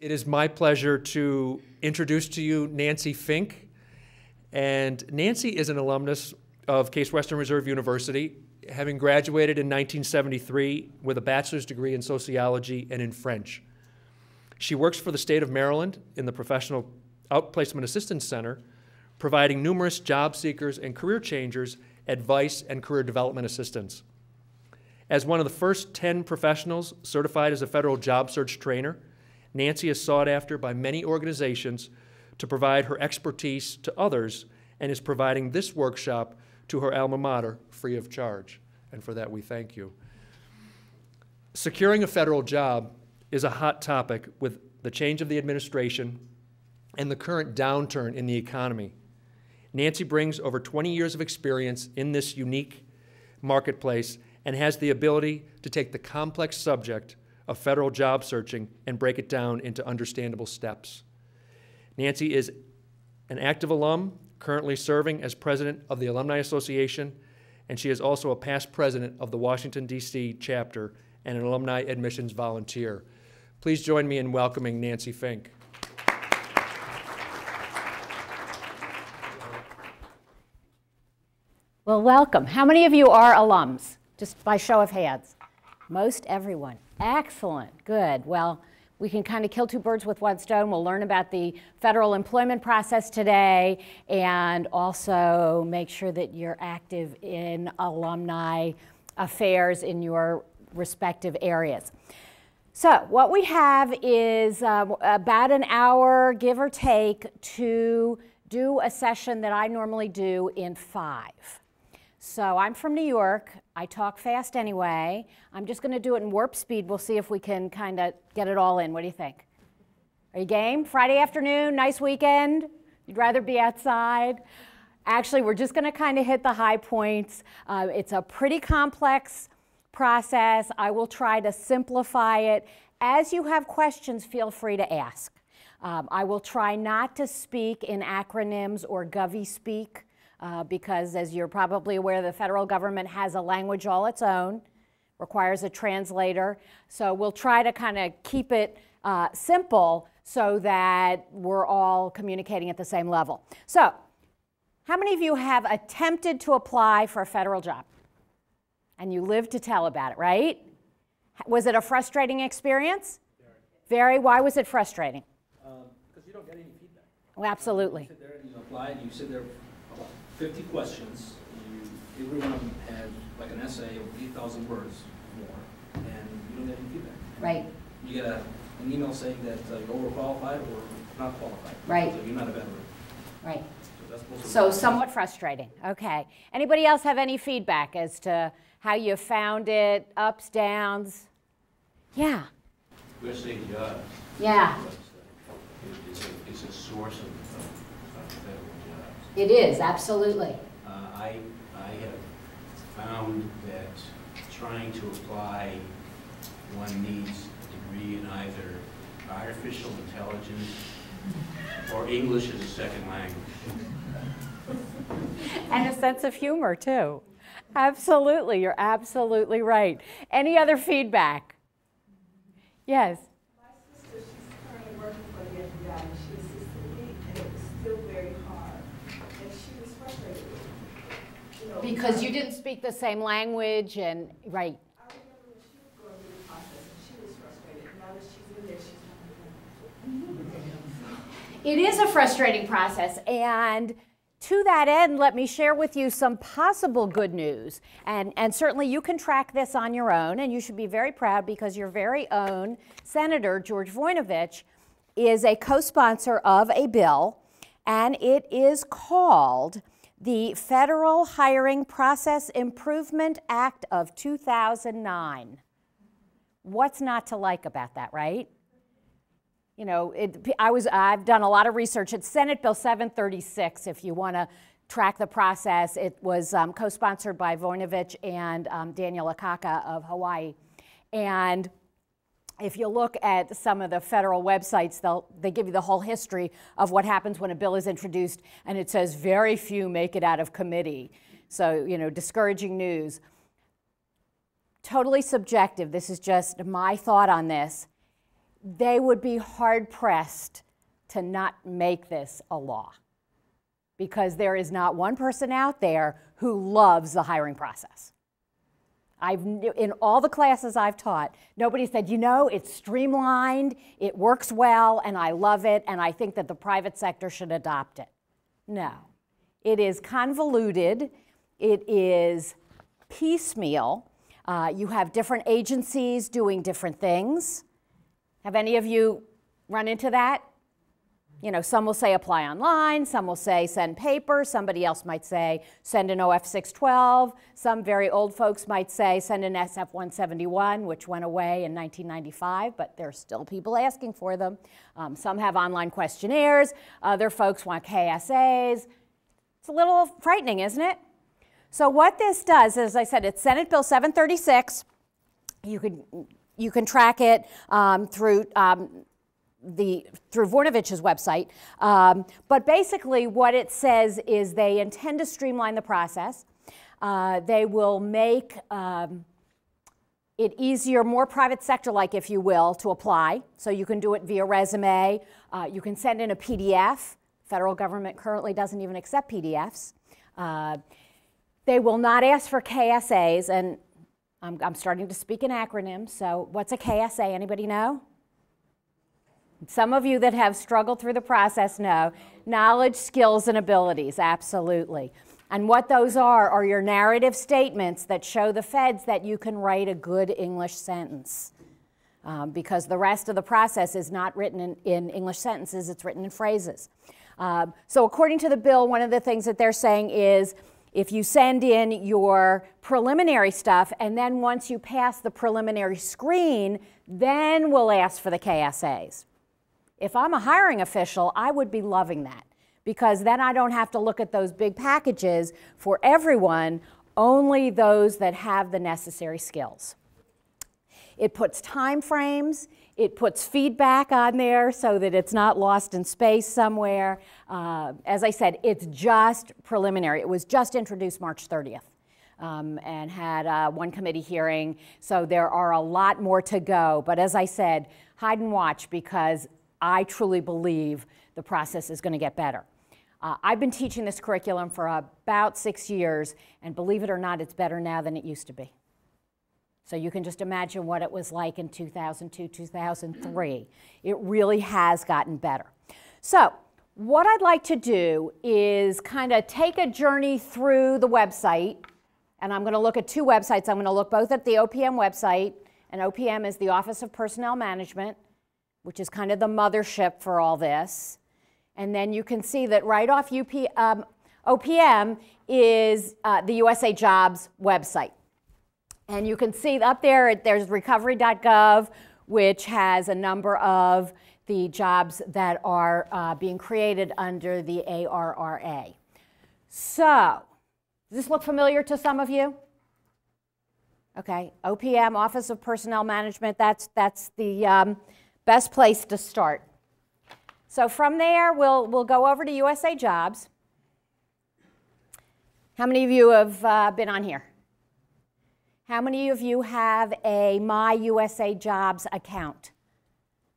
It is my pleasure to introduce to you Nancy Fink. And Nancy is an alumnus of Case Western Reserve University, having graduated in 1973 with a bachelor's degree in sociology and in French. She works for the state of Maryland in the Professional Outplacement Assistance Center, providing numerous job seekers and career changers advice and career development assistance. As one of the first 10 professionals certified as a federal job search trainer, Nancy is sought after by many organizations to provide her expertise to others and is providing this workshop to her alma mater free of charge. And for that, we thank you. Securing a federal job is a hot topic with the change of the administration and the current downturn in the economy. Nancy brings over 20 years of experience in this unique marketplace and has the ability to take the complex subject of federal job searching and break it down into understandable steps. Nancy is an active alum, currently serving as president of the Alumni Association, and she is also a past president of the Washington, D.C. chapter and an alumni admissions volunteer. Please join me in welcoming Nancy Fink. Well, welcome. How many of you are alums? Just by show of hands. Most everyone. Excellent. Good. Well, we can kind of kill two birds with one stone. We'll learn about the federal employment process today and also make sure that you're active in alumni affairs in your respective areas. So what we have is about an hour, give or take, to do a session that I normally do in 5. So I'm from New York. I talk fast anyway. I'm just going to do it in warp speed. We'll see if we can kind of get it all in. What do you think? Are you game? Friday afternoon, nice weekend. You'd rather be outside? Actually, we're just going to kind of hit the high points. It's a pretty complex process. I will try to simplify it. As you have questions, feel free to ask. I will try not to speak in acronyms or govy speak. Because as you're probably aware, the federal government has a language all its own, requires a translator. So we'll try to kind of keep it simple so that we're all communicating at the same level. So how many of you have attempted to apply for a federal job? And you live to tell about it, right? Was it a frustrating experience? Very. Why was it frustrating? Because you don't get any feedback. Oh, absolutely. You sit there and you apply and you sit there 50 questions, every one of them had like an essay of 8,000 words more, and you don't get any feedback. Right. You get an email saying that you're overqualified or not qualified. Right. So you're not a veteran. Right. So somewhat frustrating. Okay. Anybody else have any feedback as to how you found it, ups, downs? Yeah. We're saying jobs. Yeah. It's a source of federal jobs. It is, absolutely. I have found that trying to apply, one needs a degree in either artificial intelligence or English as a second language. And a sense of humor, too. Absolutely, you're absolutely right. Any other feedback? Yes? My sister, she's currently working for the FBI, and she assisted me, and it was still very hard. And she was frustrated. You know, Because you didn't speak the same language and, right. I remember when she was going through the process, and she was frustrated. And now that she's in there, she's not. It is a frustrating process, and to that end, let me share with you some possible good news. And certainly you can track this on your own, and you should be very proud because your very own Senator George Voinovich is a co-sponsor of a bill, and it is called the Federal Hiring Process Improvement Act of 2009. What's not to like about that, right? You know, I've done a lot of research. It's Senate Bill 736, if you want to track the process. It was co-sponsored by Voinovich and Daniel Akaka of Hawaii. And if you look at some of the federal websites, they give you the whole history of what happens when a bill is introduced, and it says very few make it out of committee. So, you know, discouraging news. Totally subjective. This is just my thought on this. they would be hard-pressed to not make this a law, because there is not one person out there who loves the hiring process. In all the classes I've taught, nobody said, you know, it's streamlined, it works well, and I love it, and I think that the private sector should adopt it. No. It is convoluted. It is piecemeal. You have different agencies doing different things. Have any of you run into that? You know, some will say apply online, some will say send paper, somebody else might say send an OF612, some very old folks might say send an SF171, which went away in 1995, but there's still people asking for them. Some have online questionnaires, other folks want KSAs. It's a little frightening, isn't it? So what this does, as I said, it's Senate Bill 736. You can track it through Vornovich's website. But basically what it says is they intend to streamline the process. They will make it easier, more private sector-like, if you will, to apply. So you can do it via resume. You can send in a PDF. Federal government currently doesn't even accept PDFs. They will not ask for KSAs, and I'm starting to speak in acronyms, so what's a KSA? Anybody know? Some of you that have struggled through the process know. Knowledge, skills, and abilities, absolutely. And what those are your narrative statements that show the feds that you can write a good English sentence. Because the rest of the process is not written in English sentences, it's written in phrases. So according to the bill, one of the things that they're saying is if you send in your preliminary stuff and then once you pass the preliminary screen, then we'll ask for the KSAs. If I'm a hiring official, I would be loving that, because then I don't have to look at those big packages for everyone, only those that have the necessary skills. It puts time frames, it puts feedback on there so that it's not lost in space somewhere. As I said, it's just preliminary. It was just introduced March 30th and had one committee hearing, so there are a lot more to go. But as I said, hide and watch, because I truly believe the process is going to get better. I've been teaching this curriculum for about 6 years, and believe it or not, it's better now than it used to be. So you can just imagine what it was like in 2002, 2003. It really has gotten better. So what I'd like to do is kind of take a journey through the website, and I'm going to look at two websites. I'm going to look both at the OPM website, and OPM is the Office of Personnel Management, which is kind of the mothership for all this. And then you can see that right off OPM is the USA Jobs website. And you can see up there, there's recovery.gov, which has a number of the jobs that are being created under the ARRA. So, does this look familiar to some of you? Okay, OPM, Office of Personnel Management, that's the best place to start. So from there, we'll go over to USA Jobs. How many of you have been on here? How many of you have a My USA Jobs account?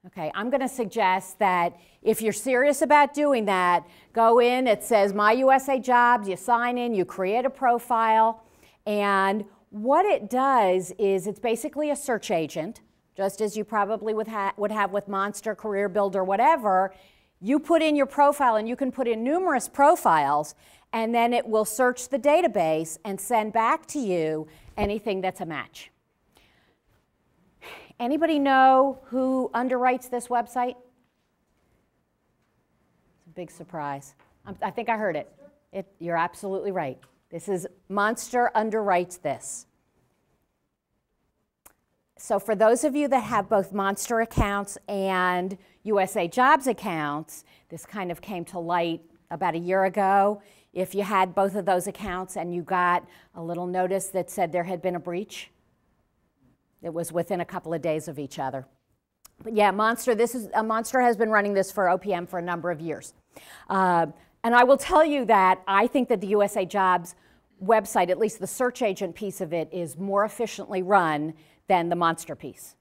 Okay, I'm going to suggest that if you're serious about doing that, go in, it says My USA Jobs, you sign in, you create a profile, and what it does is it's basically a search agent, just as you probably would have with Monster, Career Builder, whatever. You put in your profile, and you can put in numerous profiles, and then it will search the database and send back to you anything that's a match. Anybody know who underwrites this website? It's a big surprise. I think I heard it. You're absolutely right. This is Monster underwrites this. So for those of you that have both Monster accounts and USA Jobs accounts, this kind of came to light about a year ago. If you had both of those accounts and you got a little notice that said there had been a breach, it was within a couple of days of each other. But yeah, Monster has been running this for OPM for a number of years. And I will tell you that I think that the USA Jobs website, at least the search agent piece of it, is more efficiently run than the Monster piece.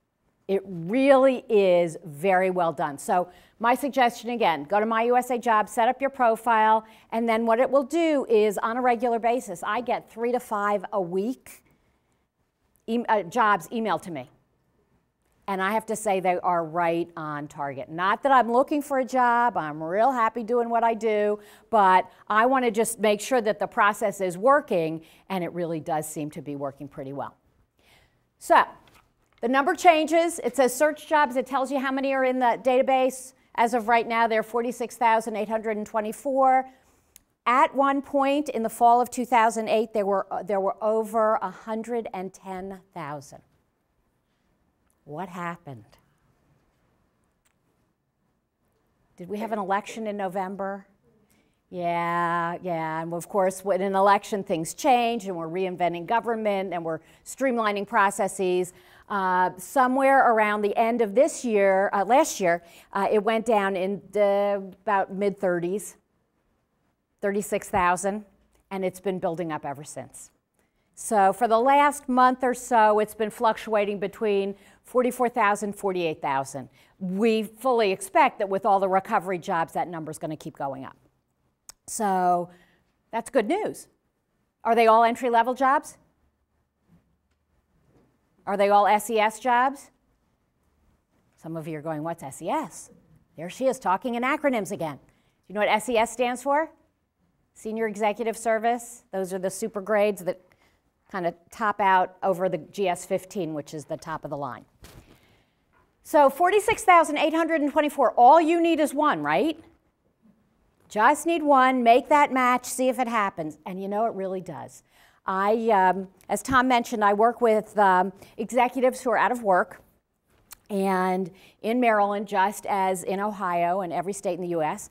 It really is very well done. So my suggestion again, go to My USA Jobs, set up your profile, and then what it will do is on a regular basis, I get 3 to 5 a week jobs emailed to me. And I have to say they are right on target. Not that I'm looking for a job, I'm real happy doing what I do, but I want to just make sure that the process is working, and it really does seem to be working pretty well. So, the number changes. It says search jobs. It tells you how many are in the database. As of right now, there are 46,824. At one point in the fall of 2008, there were over 110,000. What happened? Did we have an election in November? Yeah, and of course, when an election, things change, and we're reinventing government, and we're streamlining processes. Somewhere around the end of this year, last year, it went down in about mid-30s, 36,000, and it's been building up ever since. So for the last month or so, it's been fluctuating between 44,000, 48,000. We fully expect that with all the recovery jobs, that number is going to keep going up. So that's good news. Are they all entry-level jobs? Are they all SES jobs? Some of you are going, what's SES? There she is talking in acronyms again. Do you know what SES stands for? Senior Executive Service. Those are the super grades that kind of top out over the GS-15, which is the top of the line. So 46,824, all you need is one, right? Just need one, make that match, see if it happens. And you know, it really does. As Tom mentioned, I work with executives who are out of work. And in Maryland, just as in Ohio and every state in the US,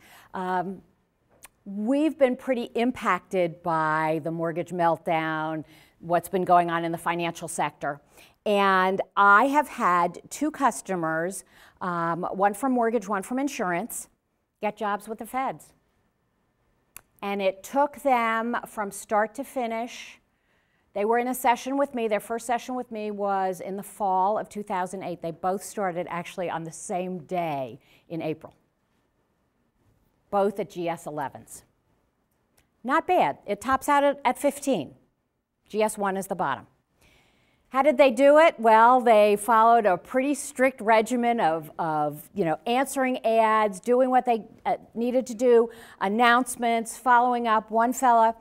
we've been pretty impacted by the mortgage meltdown, what's been going on in the financial sector. And I have had 2 customers, one from mortgage, one from insurance, get jobs with the feds. And it took them from start to finish. They were in a session with me. Their first session with me was in the fall of 2008. They both started actually on the same day in April, both at GS-11s. Not bad. It tops out at 15. GS-1 is the bottom. How did they do it? Well, they followed a pretty strict regimen of answering ads, doing what they needed to do, announcements, following up. One fella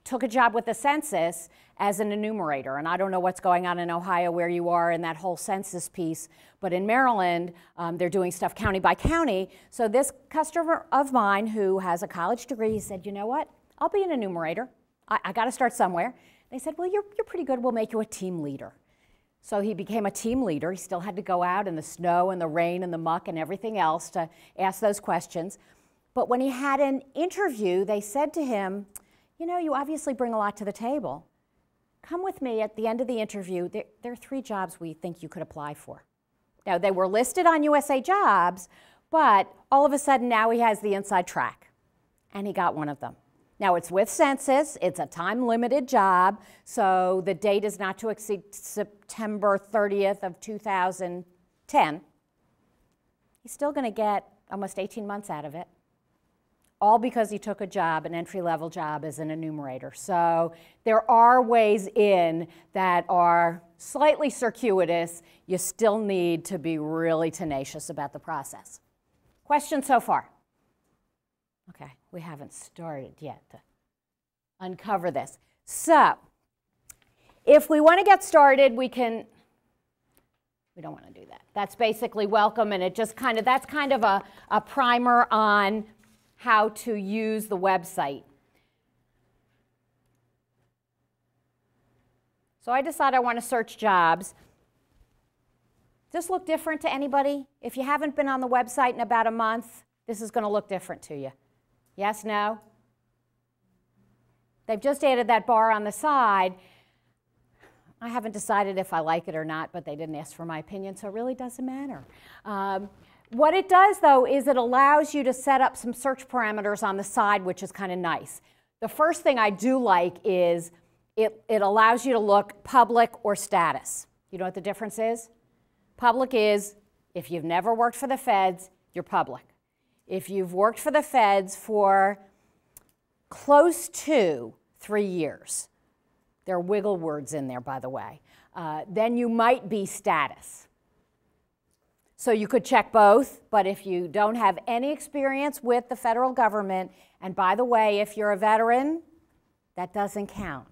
took a job with the census as an enumerator, and I don't know what's going on in Ohio where you are in that whole census piece, but in Maryland, they're doing stuff county by county. So this customer of mine who has a college degree, he said, you know what, I'll be an enumerator. I got to start somewhere. They said, well, you're pretty good. We'll make you a team leader. So he became a team leader. He still had to go out in the snow and the rain and the muck and everything else to ask those questions. But when he had an interview, they said to him, you know, you obviously bring a lot to the table. Come with me at the end of the interview. There are 3 jobs we think you could apply for. Now, they were listed on USA Jobs, but all of a sudden now he has the inside track, and he got one of them. Now, it's with census. It's a time-limited job, so the date is not to exceed September 30th of 2010. He's still going to get almost 18 months out of it, all because he took a job, an entry-level job as an enumerator. So there are ways in that are slightly circuitous. You still need to be really tenacious about the process. Questions so far? Okay, we haven't started yet to uncover this. So, if we want to get started, we don't want to do that. That's basically welcome, and it just that's kind of a primer on how to use the website. So I decided I want to search jobs. Does this look different to anybody? If you haven't been on the website in about a month, this is going to look different to you. Yes, no? They've just added that bar on the side. I haven't decided if I like it or not, but they didn't ask for my opinion, so it really doesn't matter. What it does, though, is it allows you to set up some search parameters on the side, which is kind of nice. The first thing I do like is it allows you to look public or status. You know what the difference is? Public is, if you've never worked for the feds, you're public. If you've worked for the feds for close to 3 years, there are wiggle words in there, by the way, then you might be status. So you could check both, but if you don't have any experience with the federal government, and by the way, if you're a veteran, that doesn't count.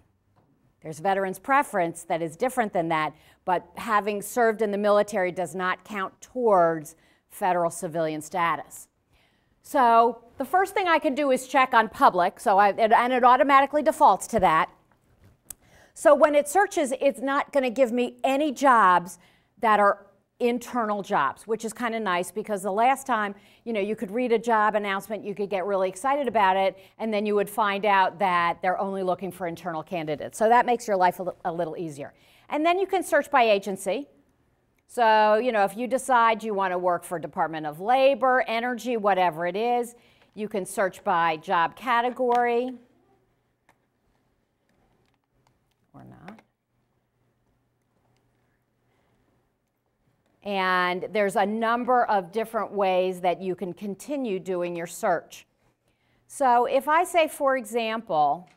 There's veterans preference that is different than that, but having served in the military does not count towards federal civilian status. So the first thing I can do is check on public, and it automatically defaults to that. So when it searches, it's not going to give me any jobs that are internal jobs, which is kind of nice, because the last time, you could read a job announcement, you could get really excited about it, and then you would find out that they're only looking for internal candidates. So that makes your life a little easier. And then you can search by agency. So, if you decide you want to work for Department of Labor, Energy, whatever it is, you can search by job category or not. And there's a number of different ways that you can continue doing your search. So if I say, for example,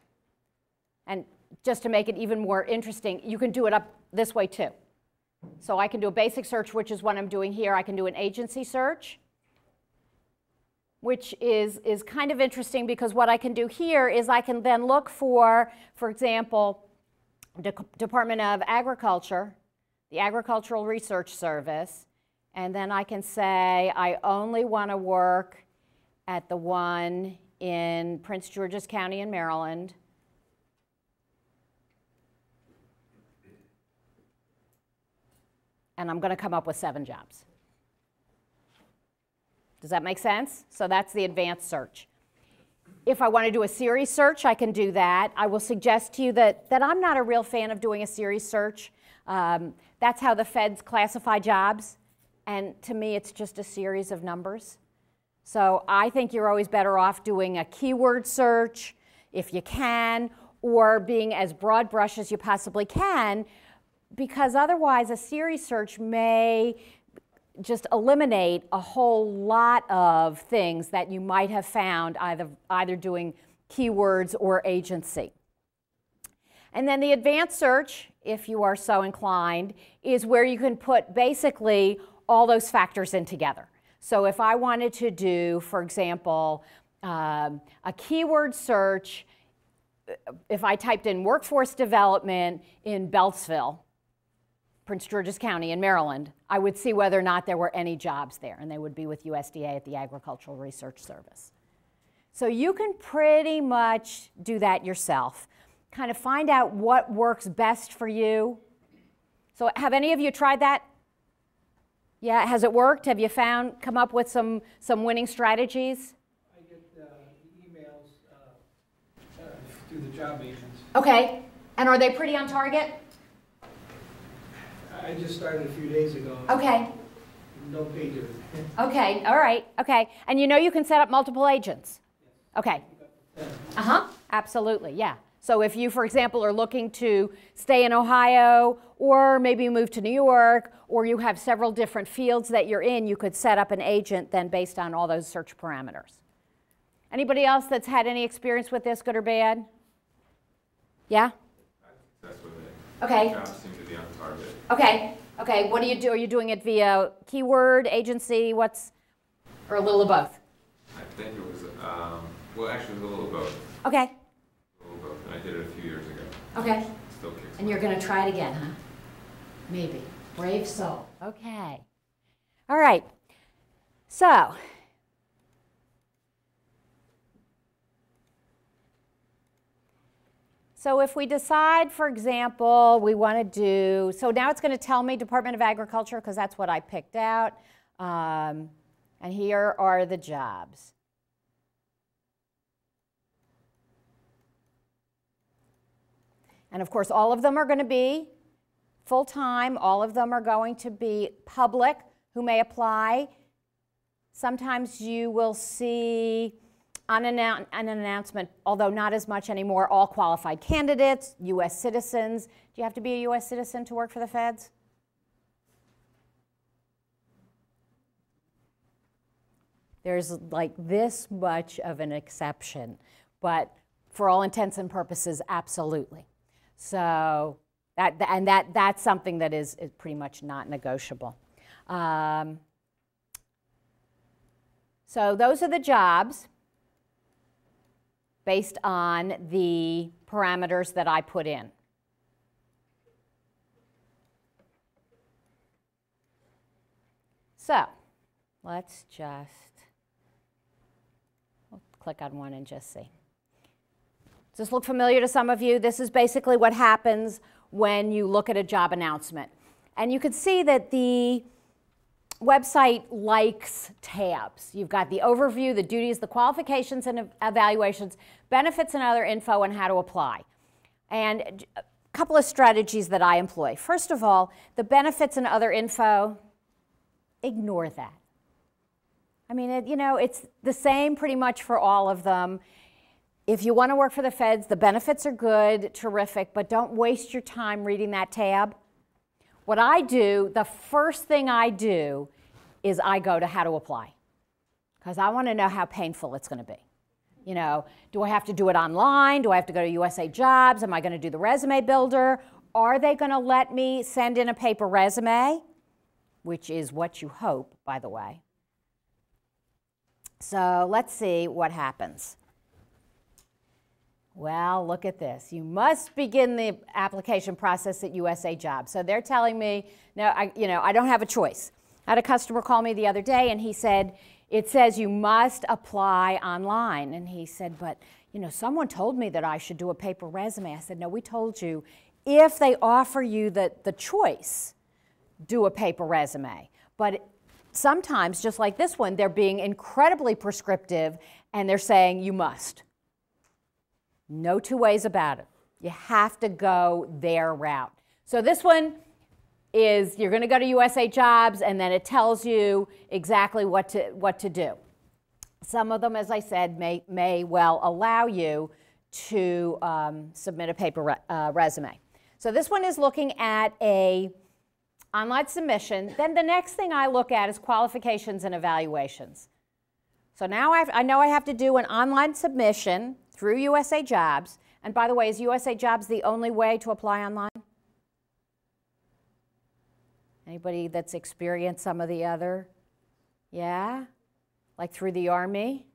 and just to make it even more interesting, you can do it up this way too. So I can do a basic search, which is what I'm doing here. I can do an agency search, which is kind of interesting, because what I can do here is I can then look for example, Department of Agriculture, the Agricultural Research Service, and then I can say I only want to work at the one in Prince George's County in Maryland. And I'm going to come up with 7 jobs. Does that make sense? So that's the advanced search. If I want to do a series search, I can do that. I will suggest to you that I'm not a real fan of doing a series search. That's how the feds classify jobs, and to me it's just a series of numbers. So I think you're always better off doing a keyword search if you can, or being as broad brush as you possibly can, because otherwise a series search may just eliminate a whole lot of things that you might have found either doing keywords or agency. And then the advanced search, if you are so inclined, is where you can put basically all those factors in together. So if I wanted to do, for example, a keyword search, if I typed in workforce development in Beltsville, Prince George's County in Maryland, I would see whether or not there were any jobs there, and they would be with USDA at the Agricultural Research Service. So you can pretty much do that yourself. Kind of find out what works best for you. So have any of you tried that? Yeah, has it worked? Have you come up with some winning strategies? I get the emails through the job agents. Okay, and are they pretty on target? I just started a few days ago. Okay. No pager. Okay, all right, okay. And you can set up multiple agents? Okay. Absolutely, yeah. So if you, for example, are looking to stay in Ohio, or maybe you move to New York, or you have several different fields that you're in, you could set up an agent then based on all those search parameters. Anybody else that's had any experience with this, good or bad? Yeah? That's with it. Okay. Jobs seem to be on target. Okay. Okay. What do you do? Are you doing it via keyword, agency, or a little of both? I think it was, well, actually it was a little of both. Okay. A little of both. And I did it a few years ago. Okay. Still kicks. And you're going to try it again, huh? Maybe. Brave soul. Okay. All right. So, if we decide, for example, we want to do, so now it's going to tell me Department of Agriculture, because that's what I picked out. And here are the jobs. And of course, all of them are going to be full-time. All of them are going to be public who may apply. Sometimes you will see on an announcement, although not as much anymore, all qualified candidates, U.S. citizens. Do you have to be a U.S. citizen to work for the feds? There's like this much of an exception, but for all intents and purposes, absolutely. So that's something that is pretty much not negotiable. So those are the jobs based on the parameters that I put in. So let's just click on one and just see. Does this look familiar to some of you? This is basically what happens when you look at a job announcement. And you can see that the website likes tabs. You've got the overview, the duties, the qualifications and evaluations, benefits and other info, and how to apply. And a couple of strategies that I employ. First of all, the benefits and other info, ignore that. I mean, it's the same pretty much for all of them. If you want to work for the feds, the benefits are good, terrific, but don't waste your time reading that tab. What I do, the first thing I do is I go to how to apply, because I want to know how painful it's going to be. You know, do I have to do it online? Do I have to go to USA Jobs? Am I going to do the resume builder? Are they going to let me send in a paper resume? Which is what you hope, by the way. So let's see what happens. Well, look at this. You must begin the application process at USA Jobs. So they're telling me, no, I don't have a choice. I had a customer call me the other day, and he said, it says you must apply online. And he said, but someone told me that I should do a paper resume. I said, no, we told you if they offer you the choice, do a paper resume. But sometimes, just like this one, they're being incredibly prescriptive, and they're saying you must. No two ways about it. You have to go their route. So this one is you're going to go to USA Jobs, and then it tells you exactly what to do. Some of them, as I said, may well allow you to submit a paper resume. So this one is looking at a online submission. Then the next thing I look at is qualifications and evaluations. So now I know I have to do an online submission through USA Jobs. And by the way, is USA Jobs the only way to apply online? Anybody that's experienced some of the other? Yeah? Like through the Army?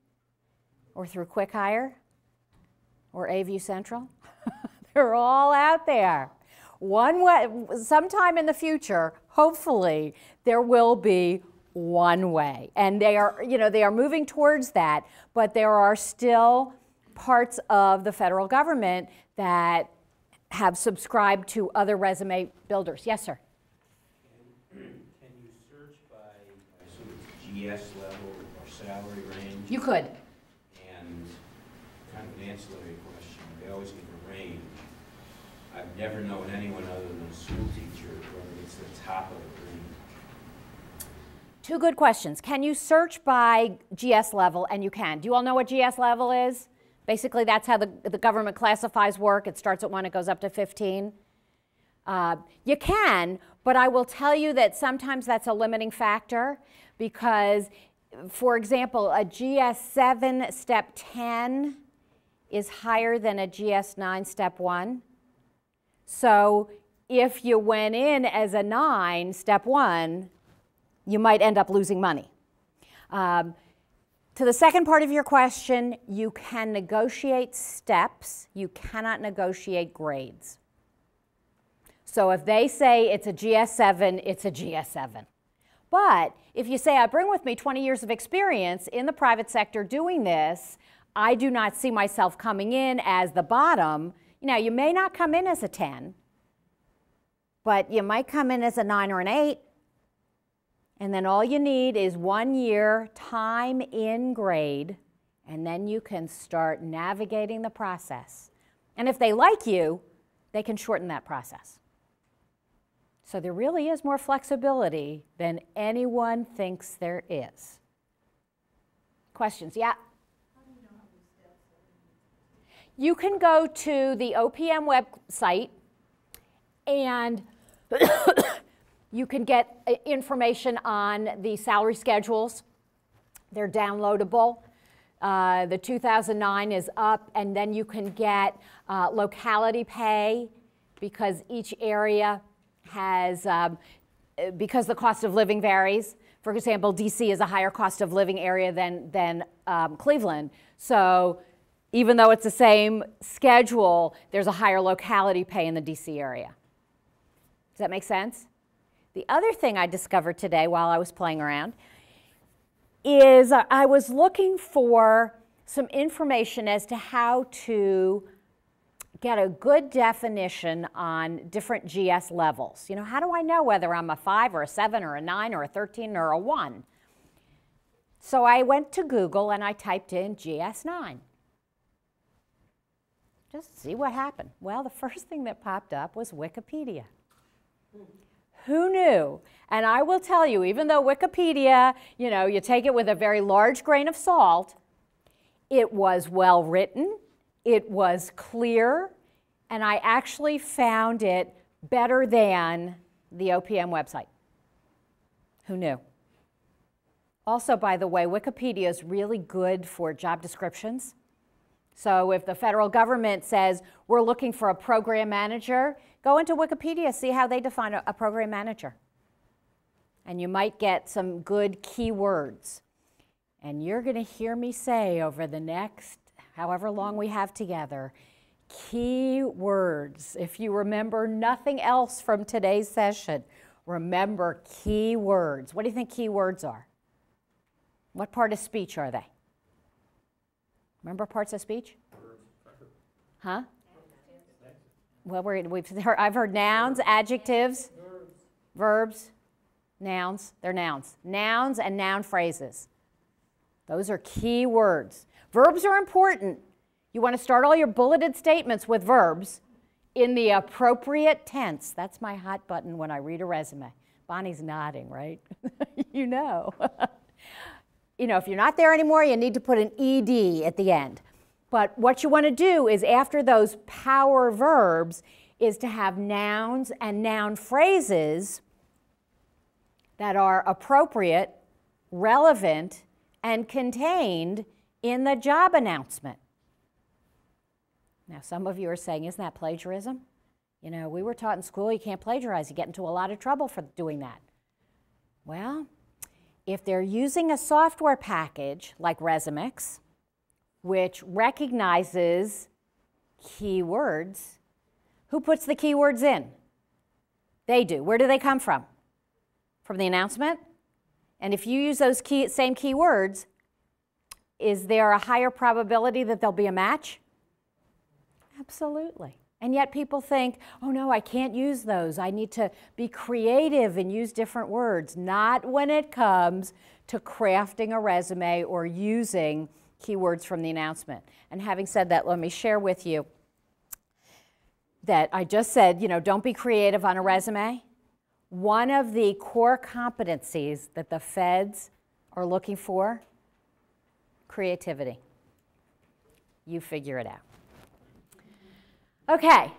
Or through Quick Hire? Or AView Central? They're all out there. One way, sometime in the future, hopefully, there will be one way. And they are moving towards that, but there are still parts of the federal government that have subscribed to other resume builders. Yes, sir? Can you search by, I assume it's GS level or salary range? You could. And kind of an ancillary question, they always give a range. I've never known anyone other than a school teacher whether it's the top of the range. Two good questions. Can you search by GS level? And you can. Do you all know what GS level is? Basically, that's how the government classifies work. It starts at 1, it goes up to 15. You can, but I will tell you that sometimes that's a limiting factor because, for example, a GS7 step 10 is higher than a GS9 step 1. So if you went in as a 9 step 1, you might end up losing money. To the second part of your question, you can negotiate steps. You cannot negotiate grades. So if they say it's a GS7, it's a GS7. But if you say, I bring with me 20 years of experience in the private sector doing this, I do not see myself coming in as the bottom. You may not come in as a 10, but you might come in as a 9 or an 8. And then all you need is 1 year time in grade, and then you can start navigating the process. And if they like you, they can shorten that process. So there really is more flexibility than anyone thinks there is. Questions? Yeah? You can go to the OPM website and you can get information on the salary schedules. They're downloadable. The 2009 is up, and then you can get locality pay because each area has, because the cost of living varies. For example, DC is a higher cost of living area than Cleveland. So even though it's the same schedule, there's a higher locality pay in the DC area. Does that make sense? The other thing I discovered today while I was playing around is I was looking for some information as to how to get a good definition on different GS levels. You know, how do I know whether I'm a 5 or a 7 or a 9 or a 13 or a 1? So I went to Google and I typed in GS9. Just see what happened. Well, the first thing that popped up was Wikipedia. Who knew? And I will tell you, even though Wikipedia, you know, you take it with a very large grain of salt, it was well written, it was clear, and I actually found it better than the OPM website. Who knew? Also, by the way, Wikipedia is really good for job descriptions. So if the federal government says, we're looking for a program manager, go into Wikipedia, see how they define a program manager. And you might get some good keywords. And you're going to hear me say over the next, however long we have together, keywords. If you remember nothing else from today's session, remember keywords. What do you think keywords are? What part of speech are they? Remember parts of speech? Huh? Well, I've heard nouns, adjectives, verbs, nouns. They're nouns. Nouns and noun phrases. Those are key words. Verbs are important. You want to start all your bulleted statements with verbs in the appropriate tense. That's my hot button when I read a resume. Bonnie's nodding, right? You know. You know, if you're not there anymore, you need to put an ED at the end. But what you want to do is after those power verbs is to have nouns and noun phrases that are appropriate, relevant, and contained in the job announcement. Now, some of you are saying, isn't that plagiarism? You know, we were taught in school you can't plagiarize. You get into a lot of trouble for doing that. Well, if they're using a software package like Resumix, which recognizes keywords, who puts the keywords in? They do. Where do they come from? From the announcement? And if you use those same keywords, is there a higher probability that there'll be a match? Absolutely. And yet people think, oh no, I can't use those. I need to be creative and use different words. Not when it comes to crafting a resume or using keywords from the announcement. And having said that, let me share with you that I just said, you know, don't be creative on a resume. One of the core competencies that the feds are looking for, creativity. You figure it out. Okay,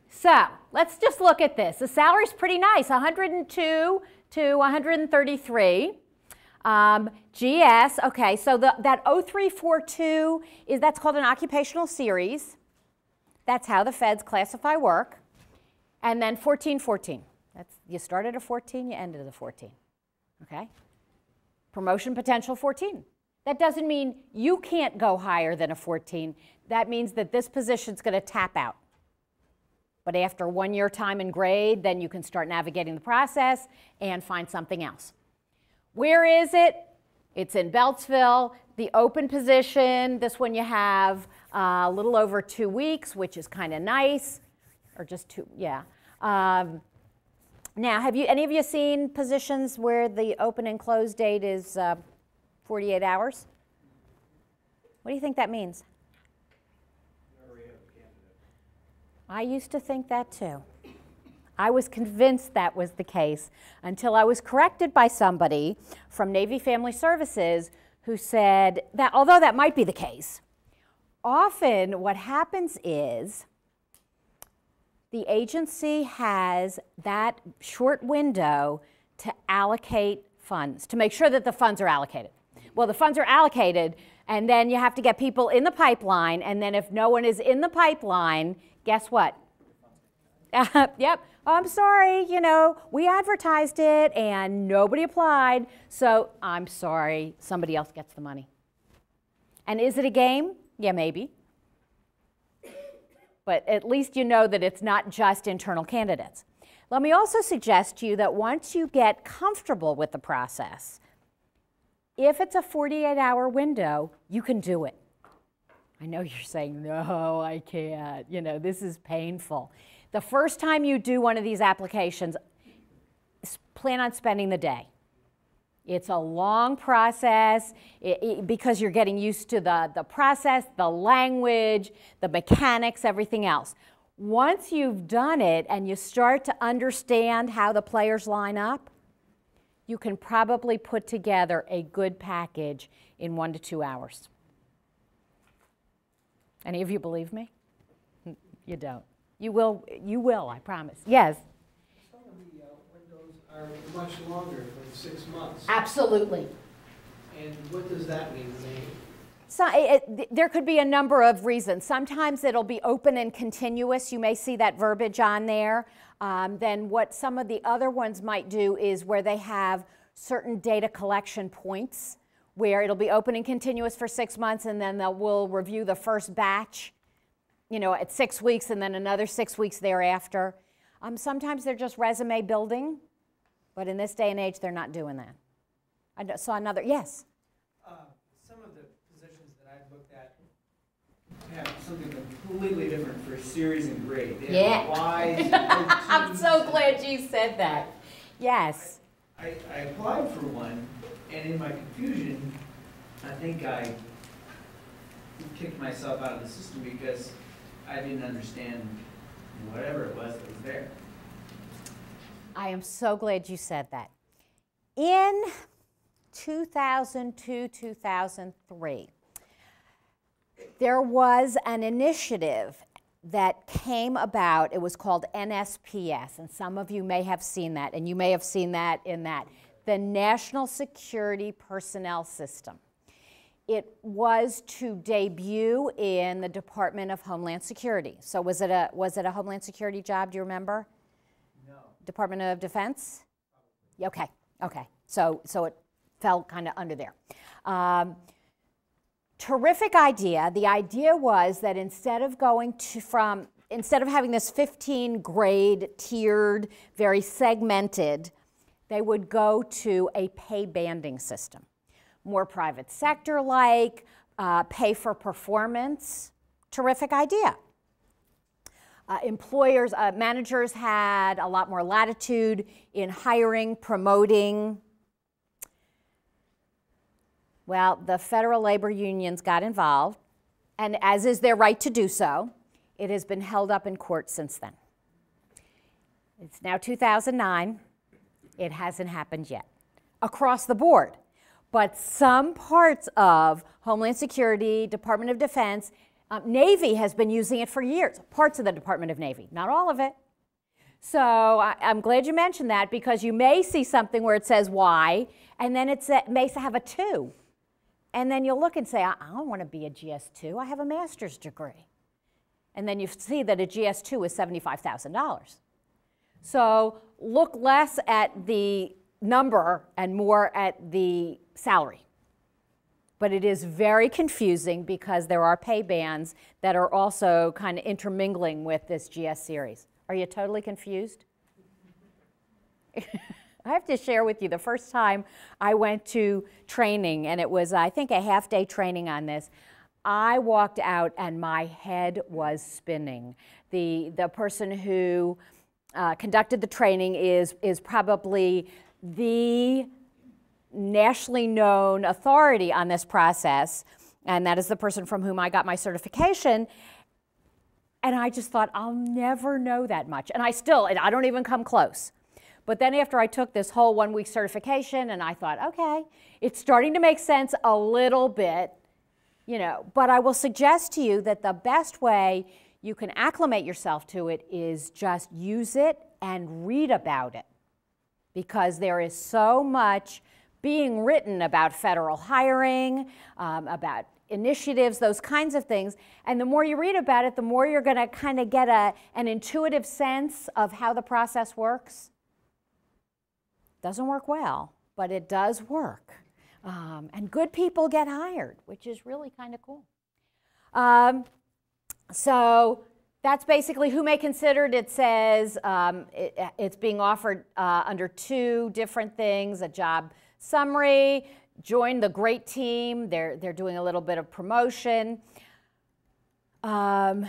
so let's just look at this. The salary's pretty nice, 102 to 133. GS, okay, so that 0342 that's called an occupational series. That's how the feds classify work. And then 1414. You started at 14, you ended at 14. Okay? Promotion potential 14. That doesn't mean you can't go higher than a 14. That means that this position's going to tap out. But after 1 year time and grade, then you can start navigating the process and find something else. Where is it? It's in Beltsville. The open position, this one you have a little over 2 weeks, which is kind of nice. Or just 2, yeah. Now, have any of you seen positions where the open and close date is 48 hours? What do you think that means? I used to think that too. I was convinced that was the case until I was corrected by somebody from Navy Family Services who said that although that might be the case, often what happens is the agency has that short window to allocate funds, to make sure that the funds are allocated. Well, the funds are allocated, and then you have to get people in the pipeline, and then if no one is in the pipeline, guess what? Yep. Oh, I'm sorry, you know, we advertised it and nobody applied, so I'm sorry, somebody else gets the money. And is it a game? Yeah, maybe. But at least you know that it's not just internal candidates. Let me also suggest to you that once you get comfortable with the process, if it's a 48-hour window, you can do it. I know you're saying, no, I can't. You know, this is painful. The first time you do one of these applications, plan on spending the day. It's a long process because you're getting used to the process, the language, the mechanics, everything else. Once you've done it and you start to understand how the players line up, you can probably put together a good package in 1 to 2 hours. Any of you believe me? You don't. You will, I promise. Yes? Some of the windows are much longer than 6 months. Absolutely. And what does that mean? So there could be a number of reasons. Sometimes it'll be open and continuous. You may see that verbiage on there. Then what some of the other ones might do is where they have certain data collection points where it'll be open and continuous for 6 months, and then we'll review the first batch, you know, at 6 weeks, and then another 6 weeks thereafter. Sometimes they're just resume building, but in this day and age, they're not doing that. I saw another, yes? Some of the positions that I've looked at have something completely different for series and grade. They have Ys, I'm so glad you said that. Yes. I applied for one, and in my confusion, I think I kicked myself out of the system because I didn't understand whatever it was that was there. I am so glad you said that. In 2002, 2003, there was an initiative that came about. It was called NSPS, and some of you may have seen that, and you may have seen that in the National Security Personnel System. It was to debut in the Department of Homeland Security. So was it a Homeland Security job, do you remember? No. Department of Defense? Okay, okay. So it fell kind of under there. Terrific idea. The idea was that instead of having this 15 grade, tiered, very segmented, they would go to a pay banding system. More private sector-like, pay for performance. Terrific idea. Managers had a lot more latitude in hiring, promoting. Well, the federal labor unions got involved, and as is their right to do so, it has been held up in court since then. It's now 2009. It hasn't happened yet across the board. But some parts of Homeland Security, Department of Defense, Navy has been using it for years, parts of the Department of Navy, not all of it. So I'm glad you mentioned that because you may see something where it says Y, and then it may have a 2. And then you'll look and say, I don't want to be a GS2, I have a master's degree. And then you see that a GS2 is $75,000. So look less at the number and more at the salary. But it is very confusing because there are pay bands that are also kind of intermingling with this GS series. Are you totally confused? I have to share with you the first time I went to training, and it was, I think, a half-day training on this. I walked out and my head was spinning. The person who conducted the training is probably the nationally known authority on this process, and that is the person from whom I got my certification. And I just thought, I'll never know that much. And I don't even come close. But then after I took this whole 1-week certification, and I thought, okay, it's starting to make sense a little bit, you know. But I will suggest to you that the best way you can acclimate yourself to it is just use it and read about it. Because there is so much being written about federal hiring, about initiatives, those kinds of things. And the more you read about it, the more you're going to kind of get an intuitive sense of how the process works. Doesn't work well, but it does work. And good people get hired, which is really kind of cool. So that's basically who may consider it. It says it's being offered under 2 different things: a job summary, join the great team. They're doing a little bit of promotion. Not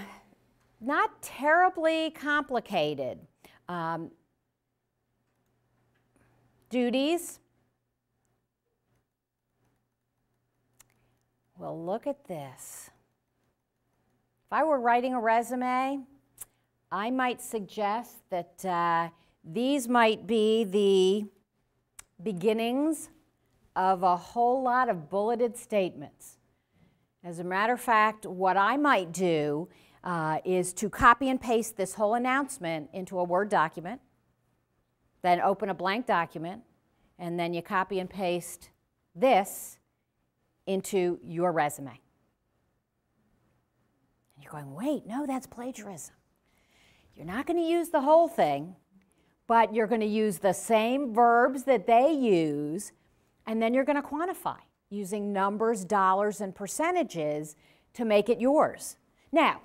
terribly complicated. Duties. Well, look at this. If I were writing a resume, I might suggest that these might be the beginnings of a whole lot of bulleted statements. As a matter of fact, what I might do is to copy and paste this whole announcement into a Word document, then open a blank document, and then you copy and paste this into your resume. You're going, wait, no, that's plagiarism. You're not going to use the whole thing, but you're going to use the same verbs that they use, and then you're going to quantify using numbers, dollars, and percentages to make it yours. Now,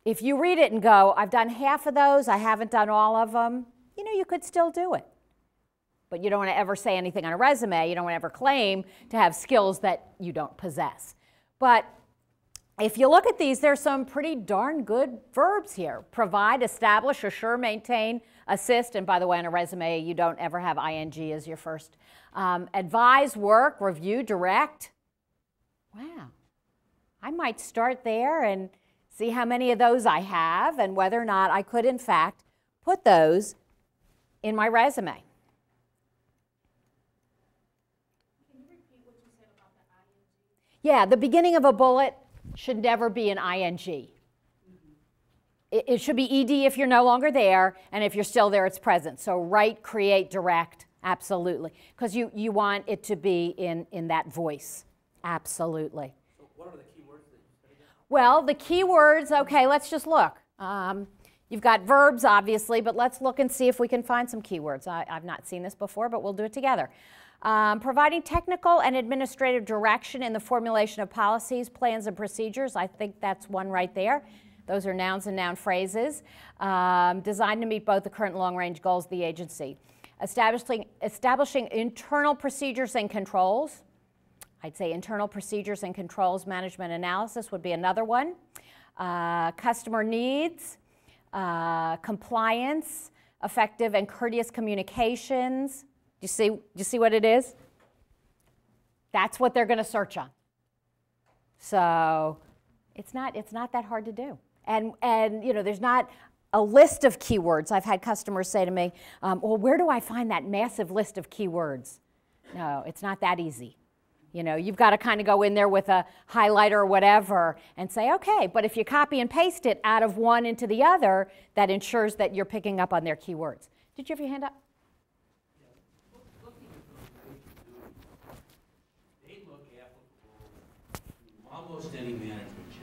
if you read it and go, I've done half of those, I haven't done all of them, you know, you could still do it. But you don't want to ever say anything on a resume. You don't want to ever claim to have skills that you don't possess. But if you look at these, there's some pretty darn good verbs here. Provide, establish, assure, maintain, assist. And by the way, on a resume, you don't ever have ing as your first. Advise, work, review, direct. Wow. I might start there and see how many of those I have and whether or not I could, in fact, put those in my resume. Can you repeat what you said about the ing? Yeah, the beginning of a bullet should never be an ing. It should be ed if you're no longer there, and if you're still there, it's present. So write, create, direct, absolutely. Because you want it to be in that voice, absolutely. So what are the key words that you said again? Well, the key words, okay, let's just look. You've got verbs, obviously, but let's look and see if we can find some keywords. I've not seen this before, but we'll do it together. Providing technical and administrative direction in the formulation of policies, plans, and procedures. I think that's one right there. Those are nouns and noun phrases. Designed to meet both the current and long-range goals of the agency. Establishing internal procedures and controls. I'd say internal procedures and controls management analysis would be another one. Customer needs, compliance, effective and courteous communications. Do you see what it is? That's what they're going to search on. So it's not that hard to do. And you know, there's not a list of keywords. I've had customers say to me, well, where do I find that massive list of keywords? No, it's not that easy. You know, you've got to kind of go in there with a highlighter or whatever and say, okay, but if you copy and paste it out of one into the other, that ensures that you're picking up on their keywords. Did you have your hand up? They look applicable to almost any management job.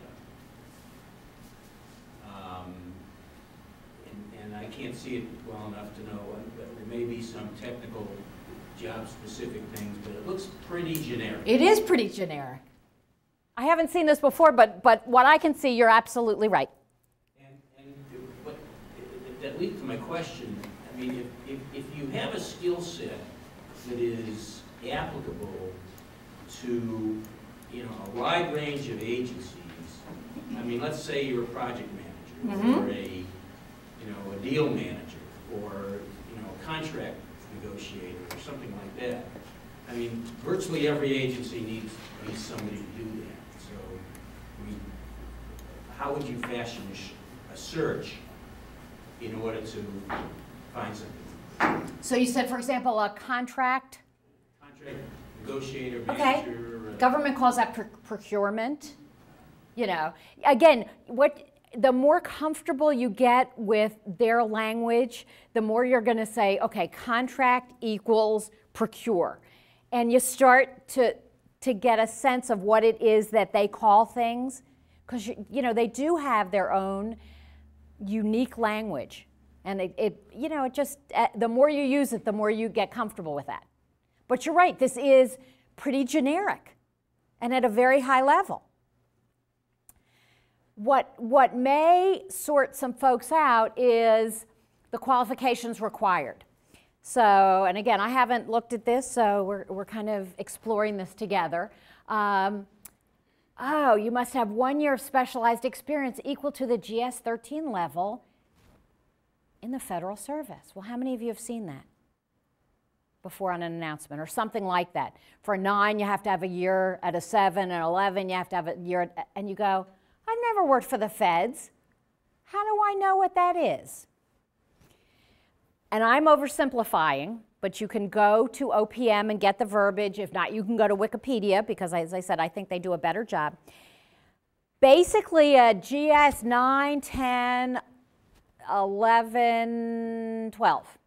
And I can't see it well enough to know, but there may be some technical job-specific things, but it looks pretty generic. It is pretty generic. I haven't seen this before, but what I can see, you're absolutely right. And that leads to my question. I mean, if you have a skill set that is applicable to, you know, a wide range of agencies, I mean, let's say you're a project manager, or a, you know, a deal manager, or, you know, a contract negotiator, or something like that. I mean, virtually every agency needs somebody to do that. So, I mean, how would you fashion a search in order to find something? So you said, for example, a contract negotiator, okay. manager. Government calls that procurement. You know, again, the more comfortable you get with their language, the more you're going to say, okay, contract equals procure. and you start to get a sense of what it is that they call things, because you know they do have their own unique language, and it just the more you use it, the more you get comfortable with that. But you're right, this is pretty generic and at a very high level. What may sort some folks out is the qualifications required. So, and again, I haven't looked at this, so we're kind of exploring this together. Oh, you must have 1 year of specialized experience equal to the GS-13 level in the federal service. Well, how many of you have seen that before on an announcement or something like that? For a 9, you have to have a year. At a 7 and 11, you have to have a year. And you go, I've never worked for the feds. How do I know what that is? And I'm oversimplifying, but you can go to OPM and get the verbiage. If not, you can go to Wikipedia, because as I said, I think they do a better job. Basically, a GS 9, 10, 11, 12.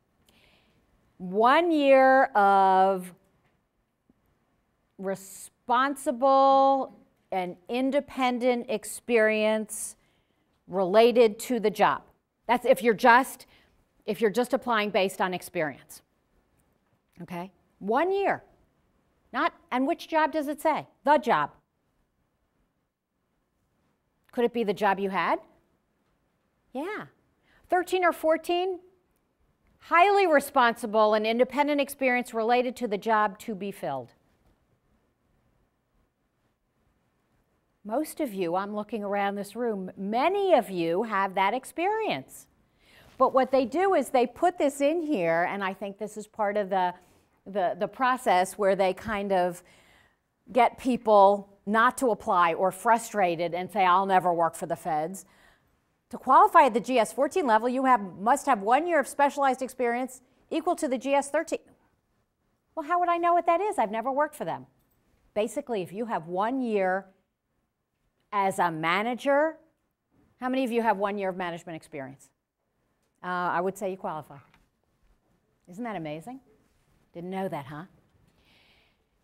1 year of responsible and independent experience related to the job. That's if you're just applying based on experience. Okay? 1 year. Not, and which job does it say? The job. Could it be the job you had? Yeah. 13 or 14, highly responsible and independent experience related to the job to be filled. Most of you, I'm looking around this room, many of you have that experience. But what they do is they put this in here, and I think this is part of the process where they kind of get people not to apply or frustrated and say, I'll never work for the feds. To qualify at the GS-14 level, you must have 1 year of specialized experience equal to the GS-13. Well, how would I know what that is? I've never worked for them. Basically, if you have 1 year as a manager, how many of you have 1 year of management experience? I would say you qualify. Isn't that amazing? Didn't know that, huh?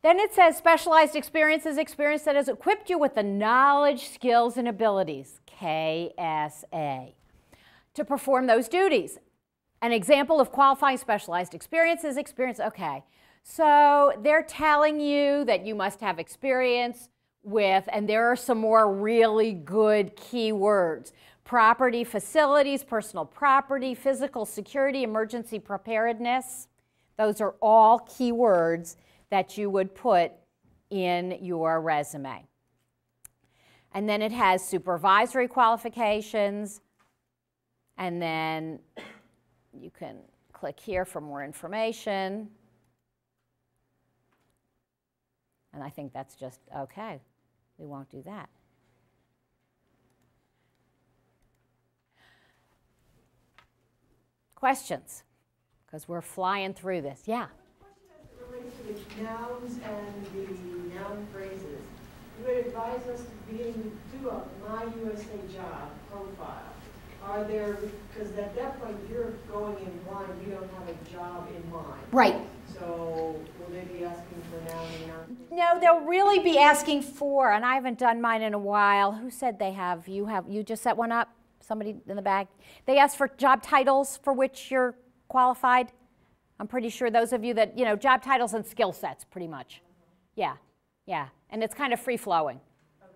Then it says specialized experience is experience that has equipped you with the knowledge, skills, and abilities, KSA, to perform those duties. An example of qualifying specialized experience is experience, okay. So they're telling you that you must have experience with, and there are some more really good keywords: property, facilities, personal property, physical security, emergency preparedness. Those are all keywords that you would put in your resume. And then it has supervisory qualifications, and then you can click here for more information. And I think that's just okay. We won't do that. Questions? Because we're flying through this. Yeah? Relates to the nouns and the noun phrases. You would advise us to do a My USA Job profile. Are there, because at that point you're going in blind, you don't have a job in mind. Right. So will they be asking for noun and noun? No, they'll really be asking for, and I haven't done mine in a while. Who said they have? You just set one up? Somebody in the back? They ask for job titles for which you're qualified. I'm pretty sure those of you that, job titles and skill sets, pretty much. Yeah, yeah. And it's kind of free-flowing. Okay.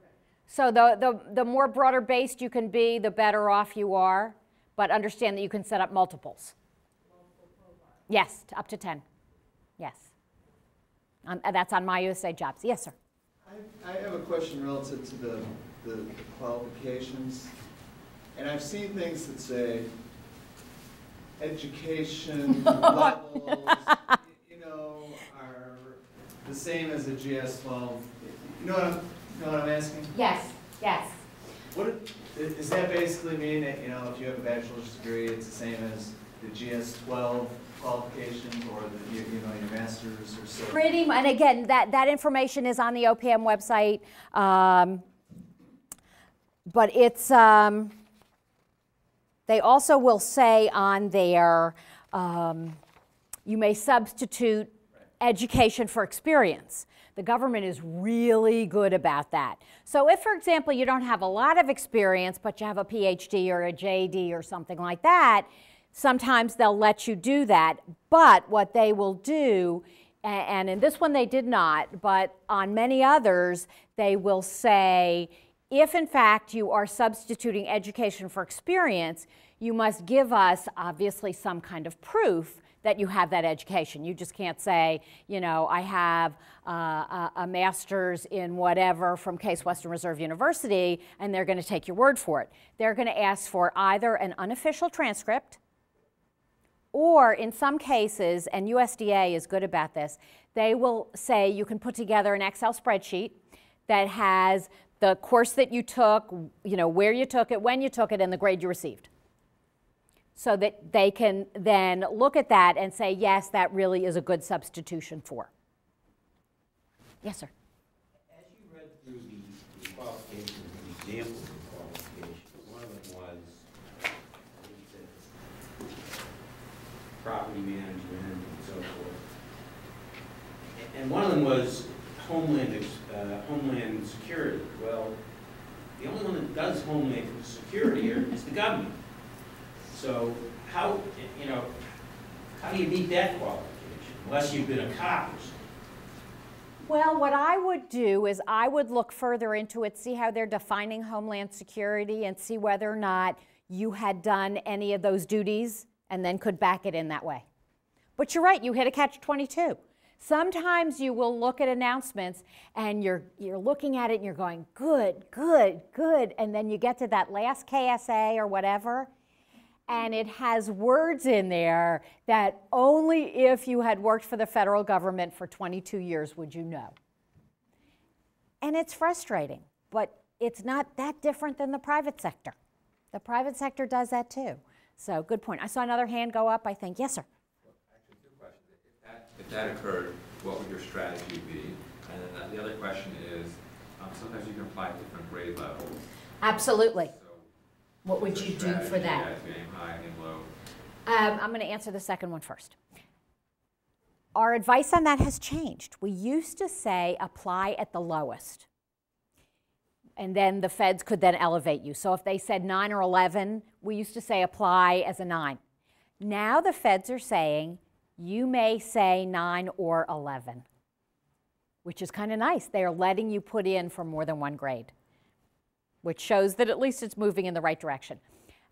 So the more broader based you can be, the better off you are. But understand that you can set up multiples. Multiple profiles. Yes, up to 10. Yes. That's on My USA Jobs. Yes, sir. I have a question relative to the qualifications. And I've seen things that say education levels, are the same as a GS-12. You know what I'm asking? Yes, yes. Does that basically mean that, if you have a bachelor's degree, it's the same as the GS-12 qualifications or your master's or so? Pretty much, and again, that information is on the OPM website, but it's, they also will say on there, you may substitute education for experience. The government is really good about that. So if, for example, you don't have a lot of experience, but you have a PhD or a JD or something like that, sometimes they'll let you do that. But what they will do, and in this one they did not, but on many others, they will say, if in fact you are substituting education for experience, you must give us, obviously, some kind of proof that you have that education. You just can't say, you know, I have a master's in whatever from Case Western Reserve University, and they're going to take your word for it. They're going to ask for either an unofficial transcript, or in some cases, and USDA is good about this, they will say you can put together an Excel spreadsheet that has the course that you took, you know, where you took it, when you took it, and the grade you received. So that they can then look at that and say, yes, that really is a good substitution for. Yes, sir? As you read through the qualifications and examples of qualifications, one of them was, I think you said, property management and so forth. And one of them was Homeland Security. Well, the only one that does Homeland Security here is the government. So how, you know, how do you meet that qualification unless you've been a cop or something? Well, what I would do is I would look further into it, see how they're defining Homeland Security, and see whether or not you had done any of those duties, and then could back it in that way. But you're right, you hit a catch-22. Sometimes you will look at announcements and you're looking at it and you're going, good, good, good, and then you get to that last KSA or whatever, and it has words in there that only if you had worked for the federal government for 22 years would you know. And it's frustrating, but it's not that different than the private sector. The private sector does that too. So good point. I saw another hand go up, I think. Yes, sir. Actually, two questions. If that occurred, what would your strategy be? And then the other question is, sometimes you can apply to different grade levels. Absolutely. So what would you do for that? Aim high, aim low. I'm going to answer the second one first. Our advice on that has changed. We used to say apply at the lowest. And then the feds could then elevate you. So if they said 9 or 11, we used to say apply as a 9. Now the feds are saying you may say 9 or 11, which is kind of nice. They are letting you put in for more than one grade, which shows that at least it's moving in the right direction.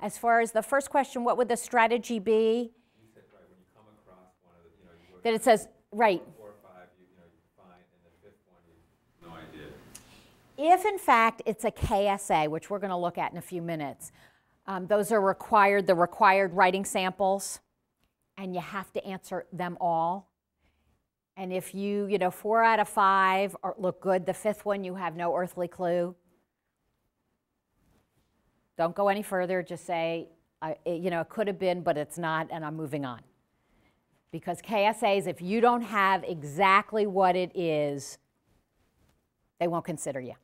As far as the first question, what would the strategy be? You said, right, when you come across one of the, you know, you that it says, right. 4 or 5, you find, and the fifth one, you have no idea. If in fact it's a KSA, which we're going to look at in a few minutes, those are required, the required writing samples, and you have to answer them all. And if you 4 out of 5 look good, the fifth one you have no earthly clue. Don't go any further, just say, it could have been, but it's not, and I'm moving on. Because KSAs, if you don't have exactly what it is, they won't consider you.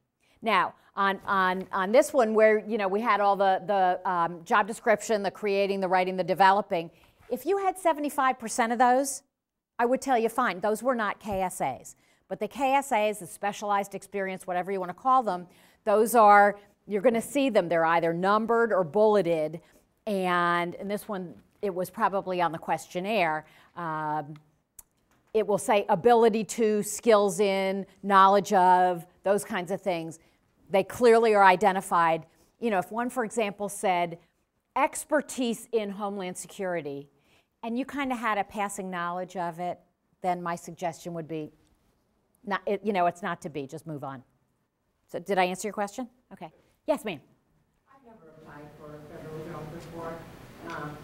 Now, on this one where we had all the job description, the creating, the writing, the developing, if you had 75% of those, I would tell you fine, those were not KSAs. But the KSAs, the specialized experience, whatever you want to call them, those are, you're going to see them, they're either numbered or bulleted, and in this one, it was probably on the questionnaire. It will say ability to, skills in, knowledge of, those kinds of things. They clearly are identified. If one, for example, said expertise in Homeland Security, and you kind of had a passing knowledge of it, then my suggestion would be, it's not to be, just move on. So did I answer your question? Okay. Yes, ma'am. I've never applied for a federal job before,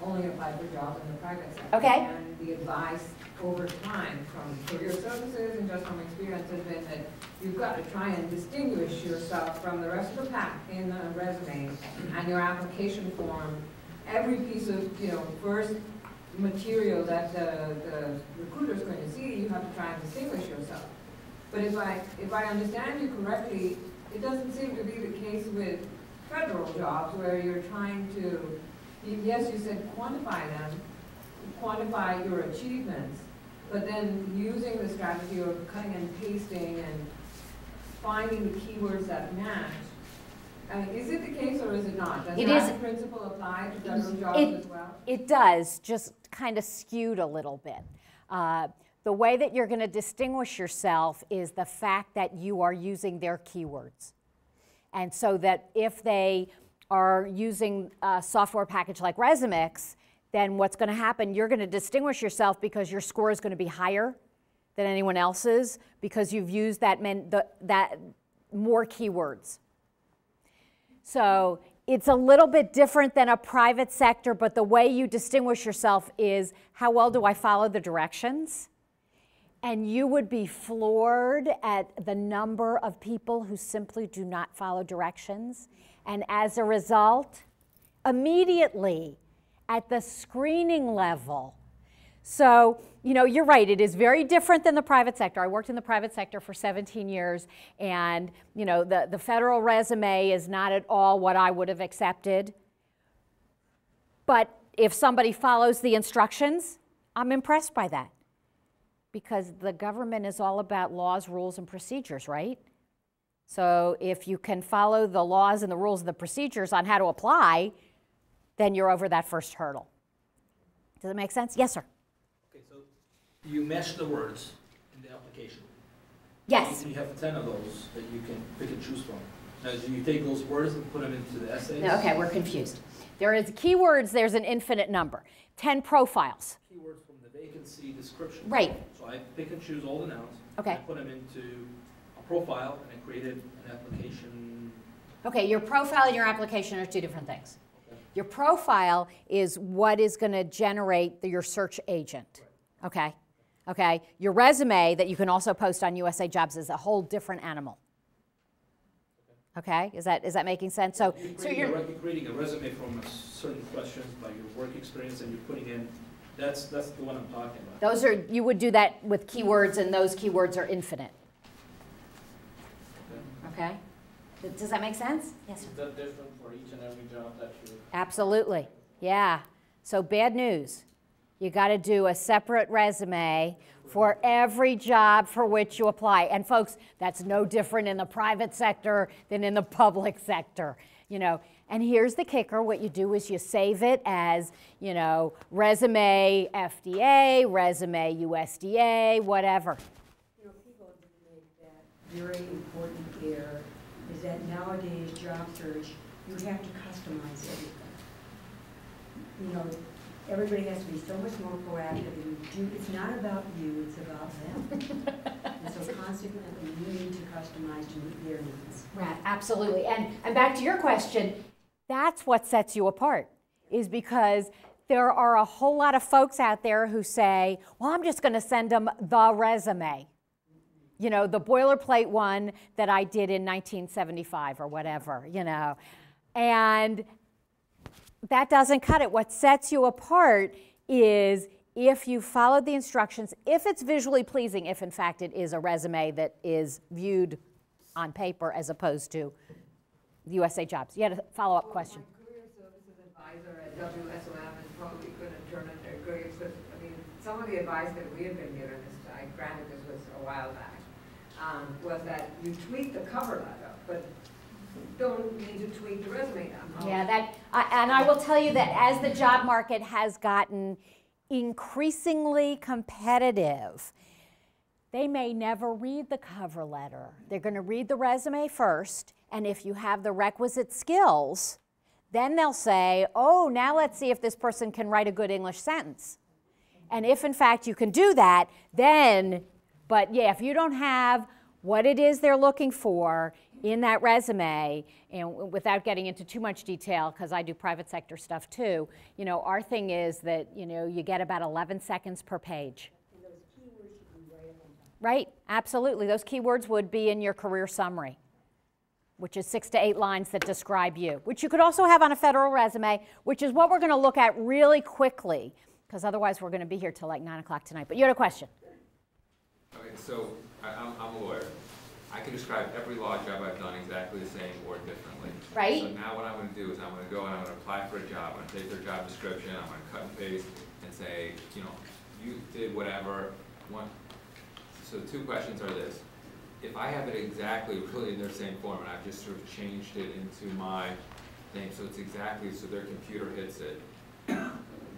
only applied for jobs in the private sector. Okay. And the advice over time from career services and just from experience has been that you've got to try and distinguish yourself from the rest of the pack in the resume and your application form. Every piece of, first material that the recruiter's going to see, you have to try and distinguish yourself. But if I understand you correctly, it doesn't seem to be the case with federal jobs where you're trying to, yes, you said quantify them, quantify your achievements, but then using the strategy of cutting and pasting and finding the keywords that match. I mean, is it the case or is it not? Does that principle apply to federal jobs as well? It does, just kind of skewed a little bit. The way that you're going to distinguish yourself is the fact that you are using their keywords. And so that if they are using a software package like Resumex, then what's going to happen, you're going to distinguish yourself because your score is going to be higher than anyone else's because you've used that more keywords. So it's a little bit different than a private sector, but the way you distinguish yourself is how well do I follow the directions? And you would be floored at the number of people who simply do not follow directions. And as a result, immediately at the screening level. So, you know, you're right, it is very different than the private sector. I worked in the private sector for 17 years, and, you know, the federal resume is not at all what I would have accepted. But if somebody follows the instructions, I'm impressed by that. Because the government is all about laws, rules, and procedures, right? So if you can follow the laws and the rules and the procedures on how to apply, then you're over that first hurdle. Does it make sense? Yes, sir. Okay, so you mesh the words in the application. Yes. You have 10 of those that you can pick and choose from. Now, do you take those words and put them into the essays? No, okay, we're confused. There is keywords, there's an infinite number. 10 profiles. Keywords from the vacancy description. Right. So I pick and choose all the nouns. Okay. I put them into a profile and I created an application. Okay, your profile and your application are two different things. Okay. Your profile is what is going to generate your search agent. Right. Okay. Okay. Your resume that you can also post on USA Jobs is a whole different animal. Okay, is that making sense? So, you're creating a resume from a certain questions by your work experience, and you're putting in. That's the one I'm talking about. Those are, you would do that with keywords, and those keywords are infinite. Okay. Does that make sense? Yes. Is that different for each and every job that you? Absolutely. Yeah. So bad news. You got to do a separate resume for every job for which you apply. And folks, that's no different in the private sector than in the public sector. You know, and here's the kicker. What you do is you save it as, you know, resume FDA, resume USDA, whatever. You know, people make that very important error is that nowadays job search, you have to customize everything. You know, everybody has to be so much more proactive. It's not about you, it's about them. And so consequently, you need to customize to meet their needs. Right, absolutely. And back to your question, that's what sets you apart, is because there are a whole lot of folks out there who say, well, I'm just going to send them the resume. You know, the boilerplate one that I did in 1975 or whatever, you know. And that doesn't cut it. What sets you apart is if you followed the instructions, if it's visually pleasing, if in fact it is a resume that is viewed on paper as opposed to USA Jobs. You had a follow-up question. My career services advisor at WSOM is probably going to turn in their grades, but I mean, some of the advice that we have been given, granted this was a while back, was that you tweak the cover letter, but don't need to tweak the resume now. Yeah, and I will tell you that as the job market has gotten increasingly competitive, they may never read the cover letter. They're going to read the resume first, and if you have the requisite skills, then they'll say, oh, now let's see if this person can write a good English sentence. And if in fact you can do that, then, but yeah, if you don't have what it is they're looking for in that resume, and without getting into too much detail, because I do private sector stuff too, you know, our thing is that, you know, you get about 11 seconds per page. And those keywords should be right up on top. Right, absolutely. Those keywords would be in your career summary, which is 6 to 8 lines that describe you, which you could also have on a federal resume, which is what we're going to look at really quickly, because otherwise we're going to be here till like 9 o'clock tonight. But you had a question. Okay, so I'm a lawyer. I can describe every law job I've done exactly the same or differently. Right. So now what I'm going to do is I'm going to go and I'm going to apply for a job. I'm going to take their job description. I'm going to cut and paste and say, you know, you did whatever. one, so 2 questions are this. If I have it exactly really in their same form, and I've just sort of changed it into my name, so it's exactly, so their computer hits it,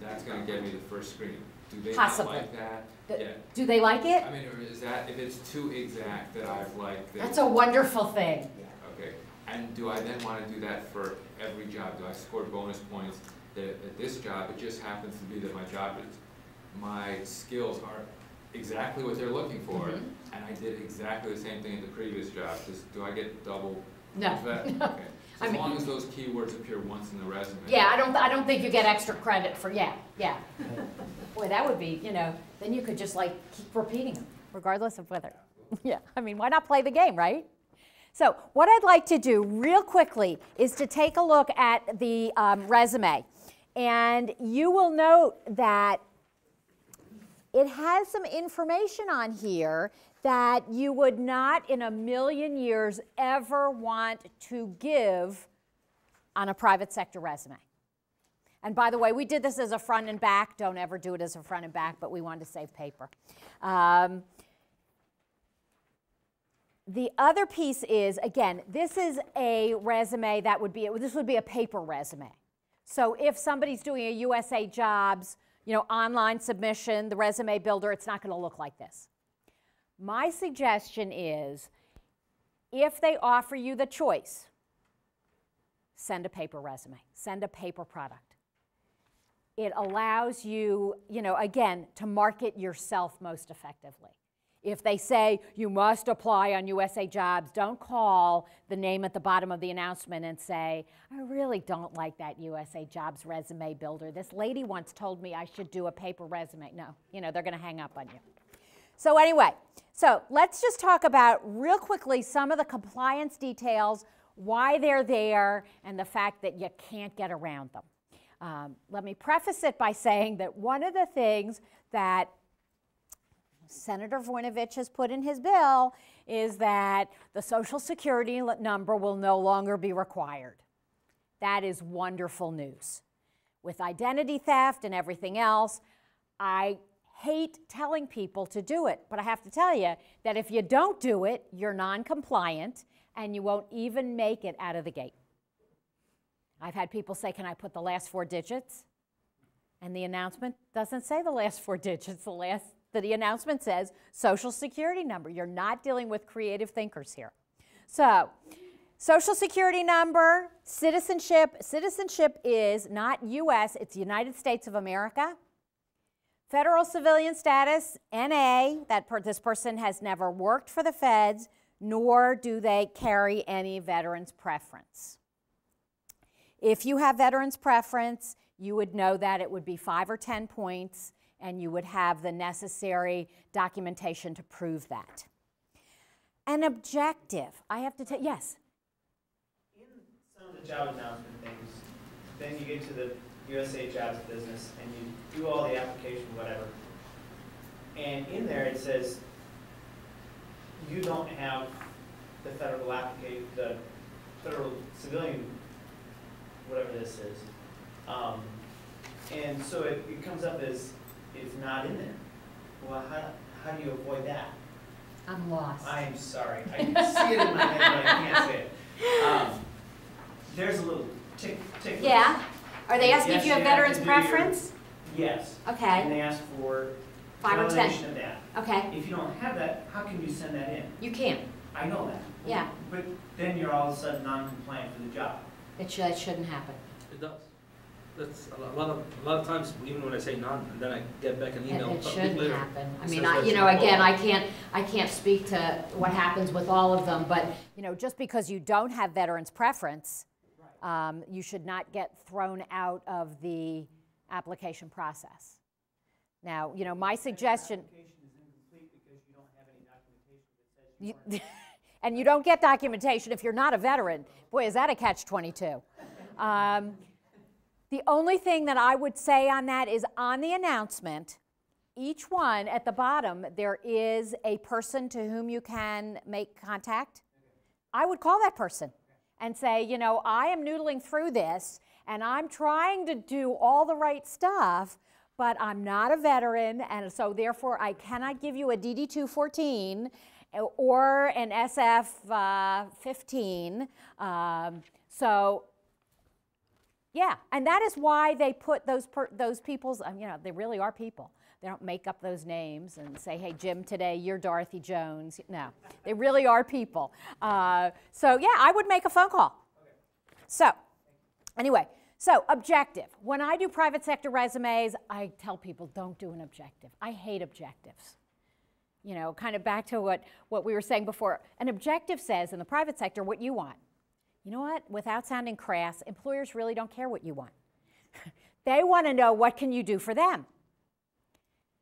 that's going to get me the first screen. Do they Possibly. not like that? Yeah. Do they like it? I mean, or is that, if it's too exact that I've like this? That's a wonderful thing. Okay. And do I then want to do that for every job? Do I score bonus points that at this job, it just happens to be that my skills are exactly what they're looking for, and I did exactly the same thing in the previous job. Do I get double? No. Okay. So as long as those keywords appear once in the resume. Yeah, I don't think you get extra credit for, yeah. Boy, that would be, then you could just like keep repeating them, regardless of whether. Yeah, I mean, why not play the game, right? So what I'd like to do real quickly is to take a look at the resume. And you will note that it has some information on here that you would not in a million years ever want to give on a private sector resume. And by the way, we did this as a front and back. Don't ever do it as a front and back, but we wanted to save paper. The other piece is, again, this is a resume that would be, this would be a paper resume. So if somebody's doing a USA Jobs, online submission, the resume builder, it's not going to look like this. My suggestion is, if they offer you the choice, send a paper resume, send a paper product. It allows you, again, to market yourself most effectively. If they say you must apply on USA Jobs, don't call the name at the bottom of the announcement and say, I really don't like that USA Jobs resume builder. This lady once told me I should do a paper resume. No, they're going to hang up on you. So anyway, let's just talk about real quickly some of the compliance details, why they're there, and the fact that you can't get around them. Let me preface it by saying that one of the things that Senator Voinovich has put in his bill is that the Social Security number will no longer be required. That is wonderful news. With identity theft and everything else, I hate telling people to do it, but I have to tell you that if you don't do it, you're non-compliant and you won't even make it out of the gate. I've had people say, can I put the last 4 digits? And the announcement doesn't say the last 4 digits. The announcement says Social Security number. You're not dealing with creative thinkers here. So, Social Security number, citizenship. Citizenship is not U.S., it's United States of America. Federal civilian status, NA, this person has never worked for the feds, nor do they carry any veterans preference. If you have veterans preference, you would know that it would be 5 or 10 points, and you would have the necessary documentation to prove that. An objective, I have to tell, yes? In some of the job announcement things, then you get to the USA Jobs business and you do all the application, whatever. And in there it says, you don't have the federal application, the federal civilian, whatever this is. And so it comes up as, it's not in there. Well, how do you avoid that? I'm lost. I'm sorry. I can see it in my head, but I can't say it. There's a little tick. Yeah. Are they asking if you have veterans preference? Yes. Okay. And they ask for 5 or 10 of that. Okay. If you don't have that, how can you send that in? You can. I know that. Yeah. But then you're all of a sudden non-compliant for the job. It shouldn't happen. It does. That's a lot of times, even when I say none, and then I get back an email. It shouldn't happen. I mean, Says again, I can't speak to what happens with all of them, but just because you don't have veterans preference, you should not get thrown out of the application process. Now, my suggestion. The application is incomplete because you don't have any documentation that says and you don't get documentation if you're not a veteran. Boy, is that a catch-22. The only thing that I would say on that is on the announcement, each one at the bottom, there is a person to whom you can make contact. I would call that person and say, I am noodling through this and I'm trying to do all the right stuff, but I'm not a veteran, and so therefore I cannot give you a DD-214 or an SF-15. So yeah, and that is why they put those people's, you know, they really are people. They don't make up those names and say, hey, Jim, today you're Dorothy Jones. No, they really are people. So yeah, I would make a phone call. Okay. So anyway, so objective. When I do private sector resumes, I tell people don't do an objective. I hate objectives. You know, kind of back to what we were saying before. An objective says in the private sector what you want. You know what? Without sounding crass, employers really don't care what you want. They want to know what can you do for them.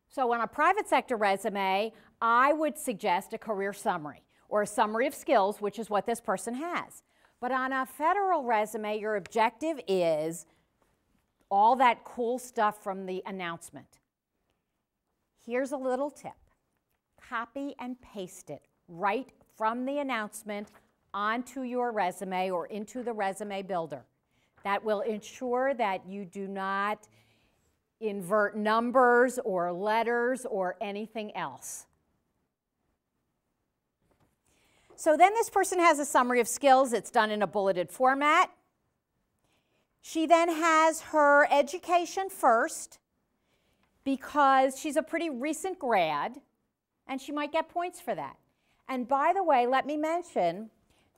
So on a private sector resume, I would suggest a career summary or a summary of skills, which is what this person has. But on a federal resume, your objective is all that cool stuff from the announcement. Here's a little tip. Copy and paste it right from the announcement onto your resume or into the resume builder. That will ensure that you do not invert numbers or letters or anything else. So then this person has a summary of skills. It's done in a bulleted format. She then has her education first because she's a pretty recent grad and she might get points for that. And by the way, let me mention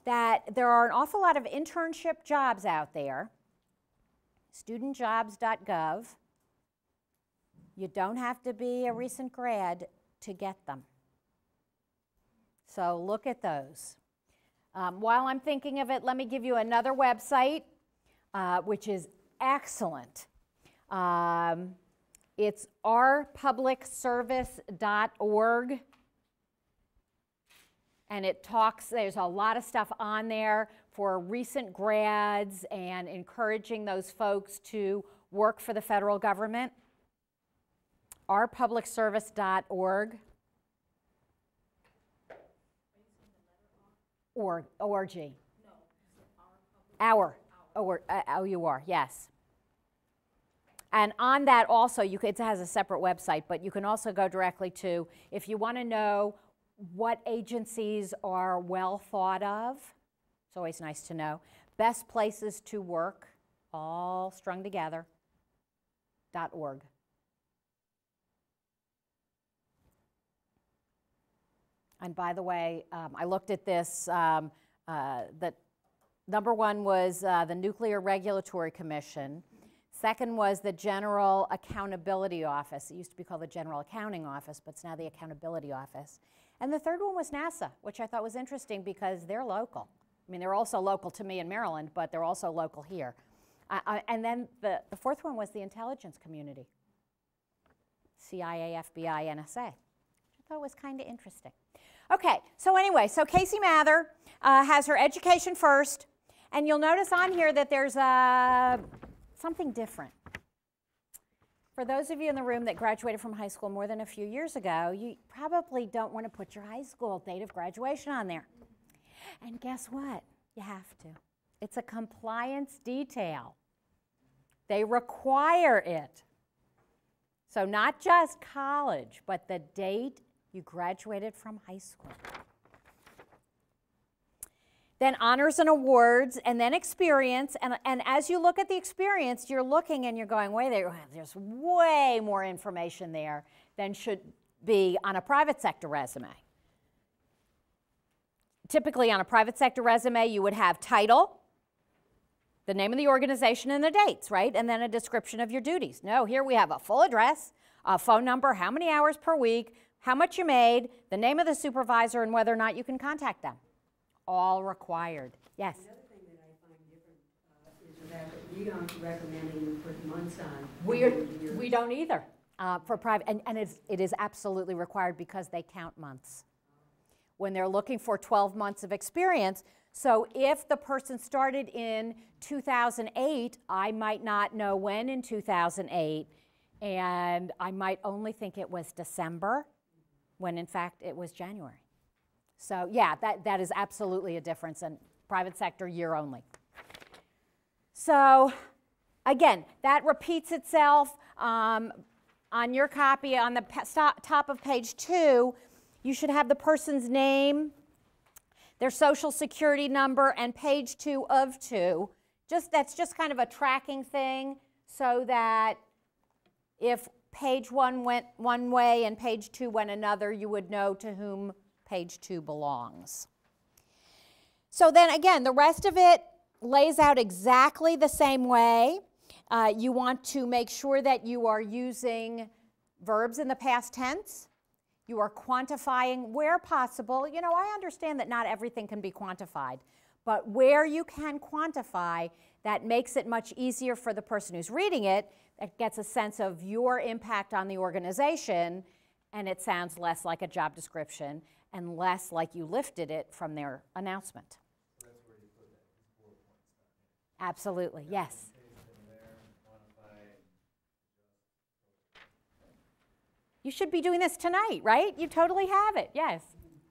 that there are an awful lot of internship jobs out there. Studentjobs.gov. You don't have to be a recent grad to get them. So look at those. While I'm thinking of it, let me give you another website, which is excellent. It's ourpublicservice.org. And it talks, there's a lot of stuff on there for recent grads and encouraging those folks to work for the federal government. ourpublicservice.org. O-R-G. No, O-U-R, yes. And on that also, it has a separate website, but you can also go directly to, if you want to know what agencies are well thought of, it's always nice to know, best places to work, all strung together, .org. And by the way, I looked at this, that number one was the Nuclear Regulatory Commission. Second was the General Accountability Office. It used to be called the General Accounting Office, but it's now the Accountability Office. And the third one was NASA, which I thought was interesting because they're local. I mean, they're also local to me in Maryland, but they're also local here. And then the fourth one was the intelligence community. CIA, FBI, NSA, which I thought was kind of interesting. Okay, so anyway, so Casey Mather has her education first, and you'll notice on here that there's something different. For those of you in the room that graduated from high school more than a few years ago, you probably don't want to put your high school date of graduation on there. And guess what? You have to. It's a compliance detail. They require it. So not just college, but the date you graduated from high school. Then honors and awards, and then experience. And as you look at the experience, you're looking and you're going, wait, there's way more information there than should be on a private sector resume. Typically on a private sector resume, you would have title, the name of the organization and the dates, right? And then a description of your duties. No, here we have a full address, a phone number, how many hours per week, how much you made, the name of the supervisor, and whether or not you can contact them. All required. Yes? Another thing that I find different is the fact that we aren't recommending you put months on. We don't either for private, and it is absolutely required because they count months when they're looking for 12 months of experience. So if the person started in 2008, I might not know when in 2008, and I might only think it was December, when in fact it was January. So yeah, that is absolutely a difference in private sector year only. So again, that repeats itself. on your copy, on the top of page 2, you should have the person's name, their social security number, and page 2 of 2. That's just kind of a tracking thing, so that if page 1 went one way and page 2 went another, you would know to whom page 2 belongs. So then again, the rest of it lays out exactly the same way. You want to make sure that you are using verbs in the past tense. You are quantifying where possible. You know, I understand that not everything can be quantified, but where you can quantify, that makes it much easier for the person who's reading it, that gets a sense of your impact on the organization, and it sounds less like a job description and less like you lifted it from their announcement. So that's where you put that, these bullet points. Absolutely, yes. You should be doing this tonight, right? You totally have it, yes.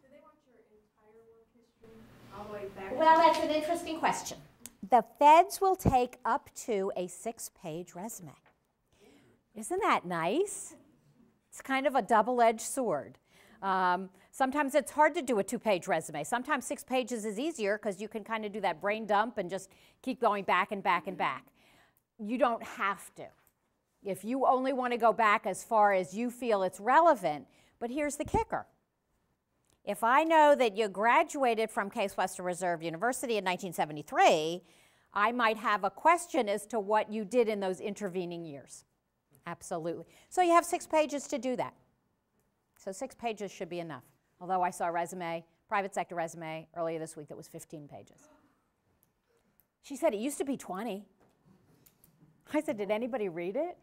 Do they want your entire work history all the way back? Well, that's an interesting question. The feds will take up to a 6-page resume. Isn't that nice? It's kind of a double-edged sword. Sometimes it's hard to do a 2-page resume. Sometimes 6 pages is easier because you can kind of do that brain dump and just keep going back and back and back. You don't have to. If you only want to go back as far as you feel it's relevant, but here's the kicker. If I know that you graduated from Case Western Reserve University in 1973, I might have a question as to what you did in those intervening years. Absolutely. So you have 6 pages to do that. So 6 pages should be enough. Although I saw a resume, private sector resume, earlier this week that was 15 pages. She said it used to be 20. I said, did anybody read it?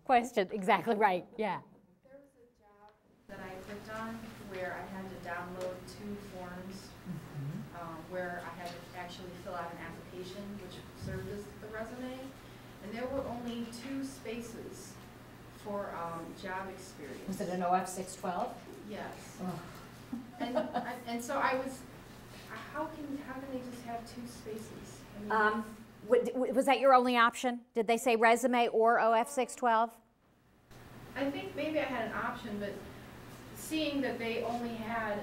Question, exactly right, yeah. There was a job that I clicked on where I had to download 2 forms where I had to actually fill out an application which served as the resume, and there were only 2 spaces for job experience. Was it an OF 612? Yes. Oh. And so I was, how can they just have 2 spaces? I mean, Was that your only option? Did they say resume or OF 612? I think maybe I had an option, but seeing that they only had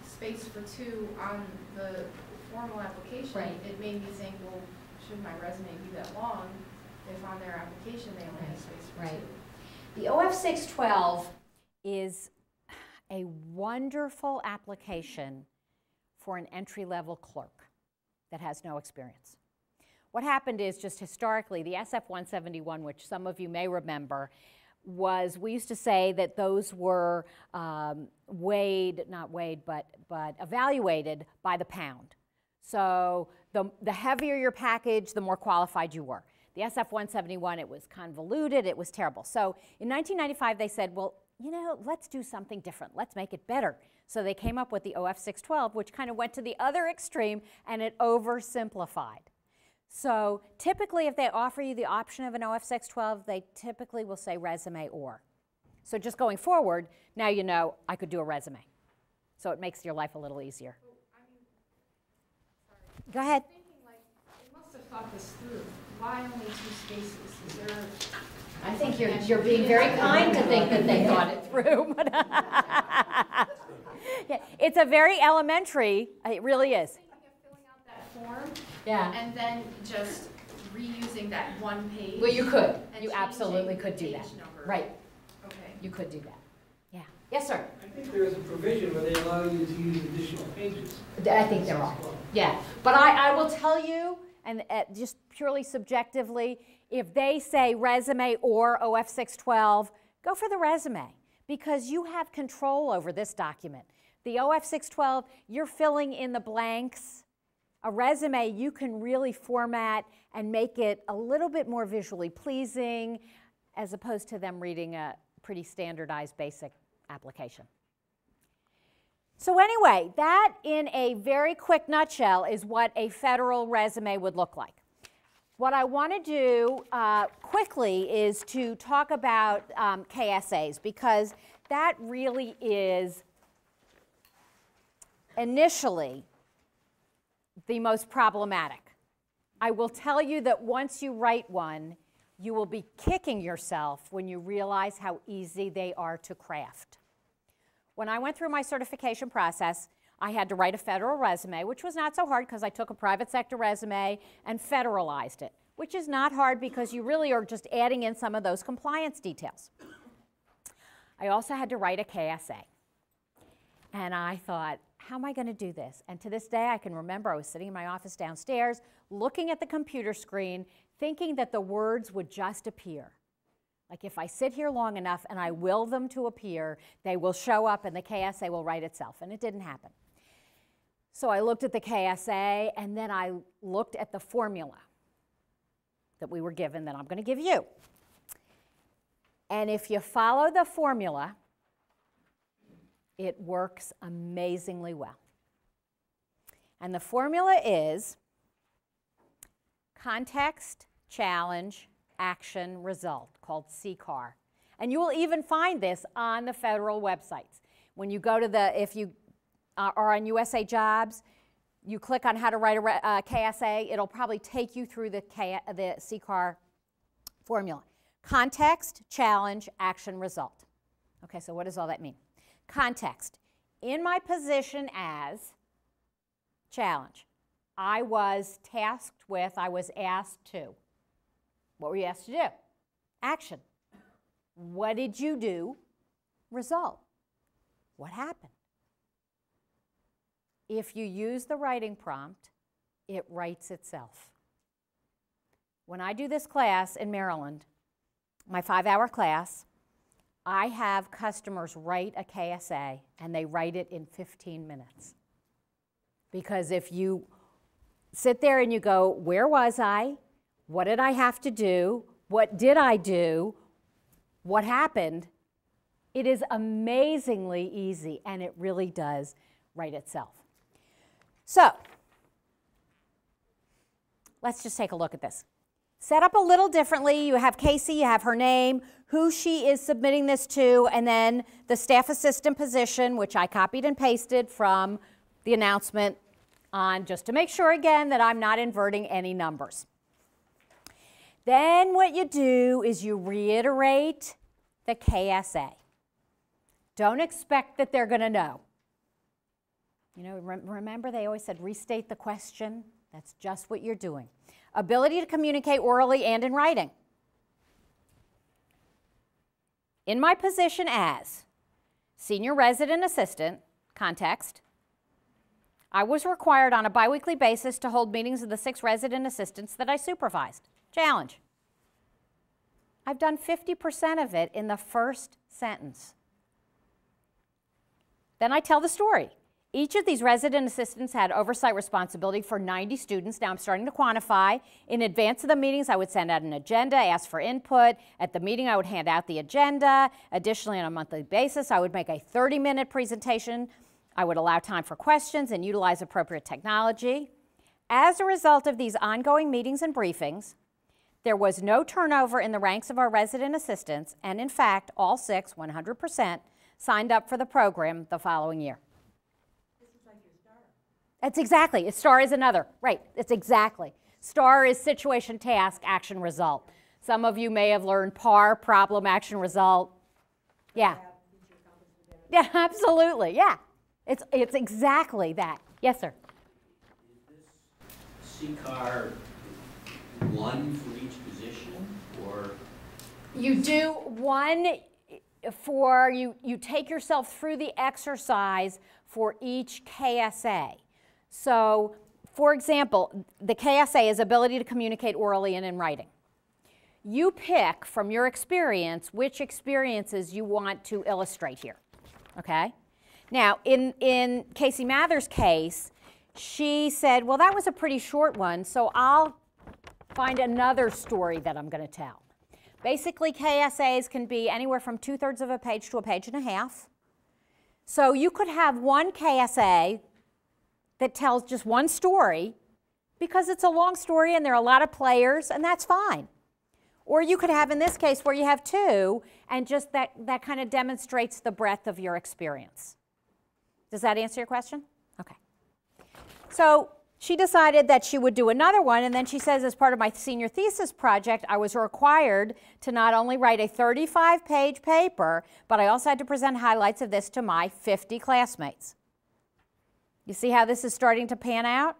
space for 2 on the formal application, right, it made me think, well, should my resume be that long if on their application they only had space for 2? The OF 612 is a wonderful application for an entry-level clerk that has no experience. What happened is, just historically, the SF-171, which some of you may remember, was, we used to say that those were evaluated by the pound. So the heavier your package, the more qualified you were. The SF-171, it was convoluted, it was terrible. So in 1995, they said, well, you know, let's do something different. Let's make it better. So they came up with the OF-612, which kind of went to the other extreme, and it oversimplified. So typically, if they offer you the option of an OF-612, they typically will say resume or. So just going forward, now you know I could do a resume. So it makes your life a little easier. So, I mean, sorry. Go ahead. I'm thinking, like, they must have thought this through. Why only 2 spaces? Is there? I think you're being very kind to think that they thought it through. Yeah, it's a very elementary, it really is. Filling out that form, Yeah. and then just reusing that 1 page. Well, you could. And You absolutely changing could do the that. page number. Right. Okay. You could do that. Yeah. Yes, sir. I think there is a provision where they allow you to use additional pages. I think there are. Yeah. But I will tell you, and just purely subjectively, if they say resume or OF-612, go for the resume, because you have control over this document. The OF-612, you're filling in the blanks. A resume, you can really format and make it a little bit more visually pleasing, as opposed to them reading a pretty standardized basic application. So anyway, that in a very quick nutshell is what a federal resume would look like. What I want to do quickly is to talk about KSAs, because that really is initially the most problematic. I will tell you that once you write one, You will be kicking yourself when you realize how easy they are to craft. When I went through my certification process, I had to write a federal resume, which was not so hard because I took a private sector resume and federalized it, which is not hard because you really are just adding in some of those compliance details. I also had to write a KSA. And I thought, how am I going to do this? And to this day, I can remember I was sitting in my office downstairs, looking at the computer screen, thinking that the words would just appear. Like if I sit here long enough and I will them to appear, they will show up and the KSA will write itself. And it didn't happen. So I looked at the KSA and then I looked at the formula that we were given that I'm going to give you. And if you follow the formula, it works amazingly well. And the formula is context, challenge, action, result, called CCAR. And you will even find this on the federal websites. When you go to if you are on USA Jobs, you click on how to write a KSA, it'll probably take you through the CCAR formula. Context, challenge, action, result. Okay, so what does all that mean? Context. In my position as challenge, I was tasked with, I was asked to. What were you asked to do? Action. What did you do? Result. What happened? If you use the writing prompt, it writes itself. When I do this class in Maryland, my 5-hour class, I have customers write a KSA and they write it in 15 minutes. Because if you sit there and you go, where was I? What did I have to do? What did I do? What happened? It is amazingly easy and it really does write itself. So, let's just take a look at this. Set up a little differently. You have Casey, you have her name, who she is submitting this to, and then the staff assistant position, which I copied and pasted from the announcement on, just to make sure again that I'm not inverting any numbers. Then what you do is you reiterate the KSA. Don't expect that they're going to know. You know, remember they always said restate the question? That's just what you're doing. Ability to communicate orally and in writing. In my position as senior resident assistant, context, I was required on a biweekly basis to hold meetings of the 6 resident assistants that I supervised. Challenge. I've done 50% of it in the first sentence. Then I tell the story. Each of these resident assistants had oversight responsibility for 90 students. Now I'm starting to quantify. In advance of the meetings, I would send out an agenda, ask for input. At the meeting, I would hand out the agenda. Additionally, on a monthly basis, I would make a 30-minute presentation. I would allow time for questions and utilize appropriate technology. As a result of these ongoing meetings and briefings, there was no turnover in the ranks of our resident assistants, and in fact, all 6, 100%, signed up for the program the following year. That's exactly. STAR is another. Right. It's exactly. STAR is situation, task, action, result. Some of you may have learned PAR, problem, action, result. Yeah. Yeah, absolutely. Yeah. It's exactly that. Yes, sir. Is this CCAR one for each position, or? You do one for, you take yourself through the exercise for each KSA. So, for example, the KSA is ability to communicate orally and in writing. You pick from your experience which experiences you want to illustrate here, okay? Now, in Casey Mather's case, she said, well, that was a pretty short one, so I'll find another story that I'm going to tell. Basically, KSAs can be anywhere from 2/3 of a page to a page and a half. So you could have one KSA that tells just one story because it's a long story and there are a lot of players, and that's fine. Or you could have, in this case, where you have 2, and just that kind of demonstrates the breadth of your experience. Does that answer your question? Okay. So she decided that she would do another one, and then she says, as part of my senior thesis project, I was required to not only write a 35-page paper, but I also had to present highlights of this to my 50 classmates. You see how this is starting to pan out?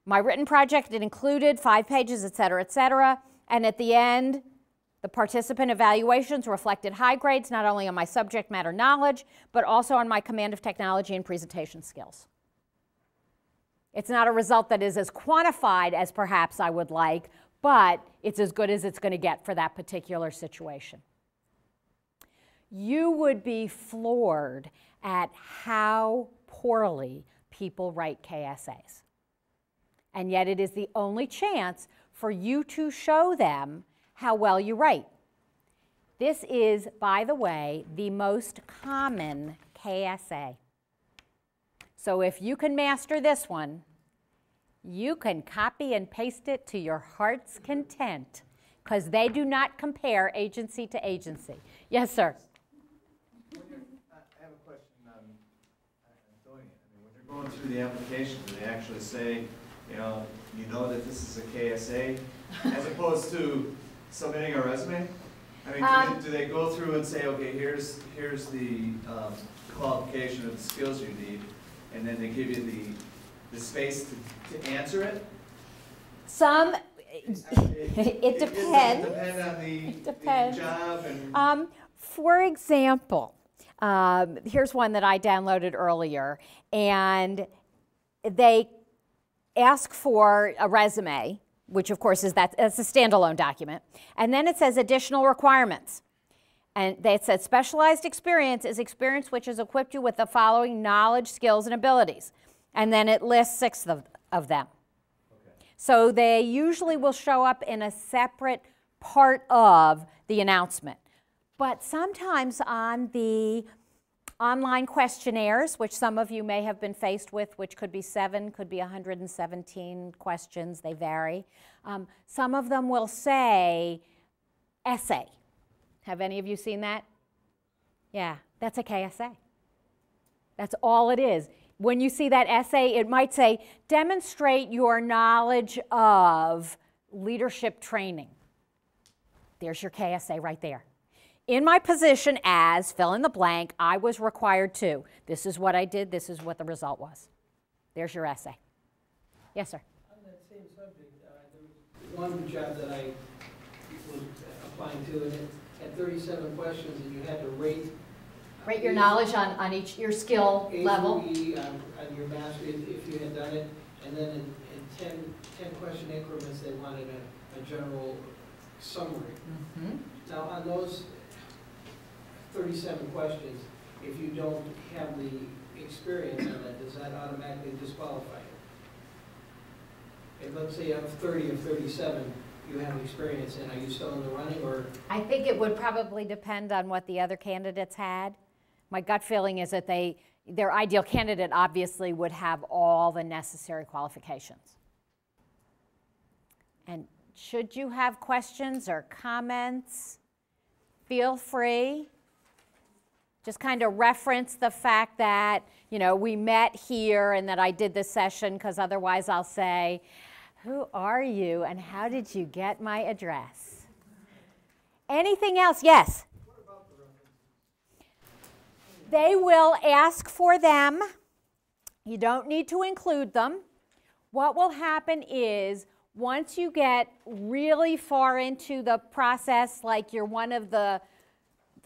My written project, it included 5 pages, et cetera, and at the end, the participant evaluations reflected high grades, not only on my subject matter knowledge, but also on my command of technology and presentation skills. It's not a result that is as quantified as perhaps I would like, but it's as good as it's going to get for that particular situation. You would be floored at how poorly people write KSAs. And yet it is the only chance for you to show them how well you write. This is, by the way, the most common KSA. So if you can master this one, you can copy and paste it to your heart's content, because they do not compare agency to agency. Yes, sir? I have a question on doing it. I mean, when they're going through the application, do they actually say, you know that this is a KSA, as opposed to submitting a resume? I mean, do they go through and say, okay, here's the qualification of the skills you need, and then they give you the space to answer it? Some, it depends. Does it depend on the job? And for example, here's one that I downloaded earlier, and they ask for a resume, which of course that's a standalone document, and then it says additional requirements. And it says specialized experience is experience which has equipped you with the following knowledge, skills, and abilities. And then it lists 6 of them. Okay. So they usually will show up in a separate part of the announcement. But sometimes on the online questionnaires, which some of you may have been faced with, which could be 7, could be 117 questions, they vary. Some of them will say essay. Have any of you seen that? Yeah, that's a KSA. That's all it is. When you see that essay, it might say, demonstrate your knowledge of leadership training. There's your KSA right there. In my position as fill in the blank, I was required to. This is what I did. This is what the result was. There's your essay. Yes, sir? On that same subject, there was one job that I was applying to, and it had 37 questions, and you had to rate your knowledge on each, your skill level. On your mastery, if you had done it, and then in 10 question increments, they wanted a general summary. Mm-hmm. Now, on those 37 questions, if you don't have the experience on that, does that automatically disqualify you? If, let's say, out of 30 of 37, you have experience in, are you still in the running, or? I think it would probably depend on what the other candidates had. My gut feeling is that their ideal candidate obviously would have all the necessary qualifications. And should you have questions or comments, feel free. Just kind of reference the fact that, we met here and that I did this session, because otherwise I'll say, who are you and how did you get my address? Anything else? Yes? They will ask for them. You don't need to include them. What will happen is, once you get really far into the process, like you're one of the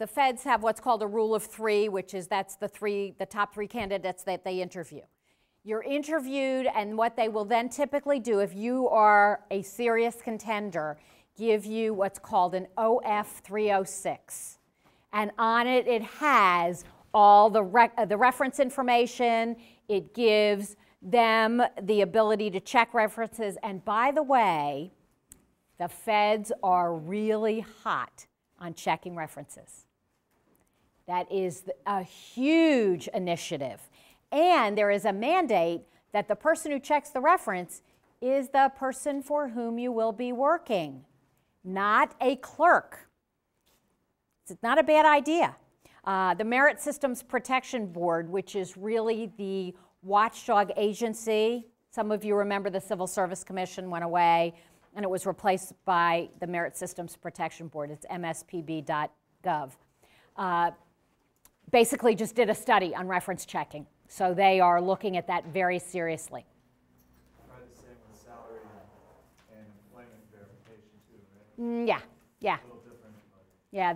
feds have what's called a rule of 3, which is that's the top 3 candidates that they interview. You're interviewed, and what they will then typically do, if you are a serious contender, give you what's called an OF 306. And on it, it has all the reference information. It gives them the ability to check references. And by the way, the feds are really hot on checking references. That is a huge initiative. And there is a mandate that the person who checks the reference is the person for whom you will be working, not a clerk. It's not a bad idea. The Merit Systems Protection Board, which is really the watchdog agency, Some of you remember the Civil Service Commission went away, and it was replaced by the Merit Systems Protection Board. It's mspb.gov. Basically just did a study on reference checking. So they are looking at that very seriously. Probably the same with salary and employment verification too, right? Yeah. A little different, but. Yeah,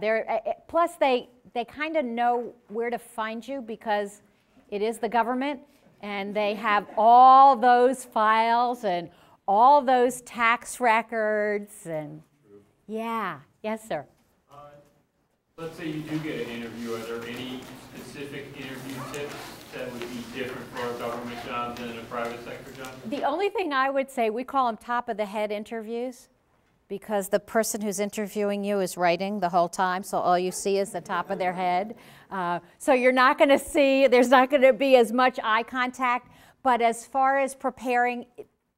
plus they kind of know where to find you because it is the government, and they have all those files and all those tax records and yeah. Yes, sir. Let's say you do get an interview. Are there any specific interview tips that would be different for a government job than a private sector job? The only thing I would say, we call them top of the head interviews because the person who's interviewing you is writing the whole time, so all you see is the top of their head. So you're not going to see, there's not going to be as much eye contact, but as far as preparing,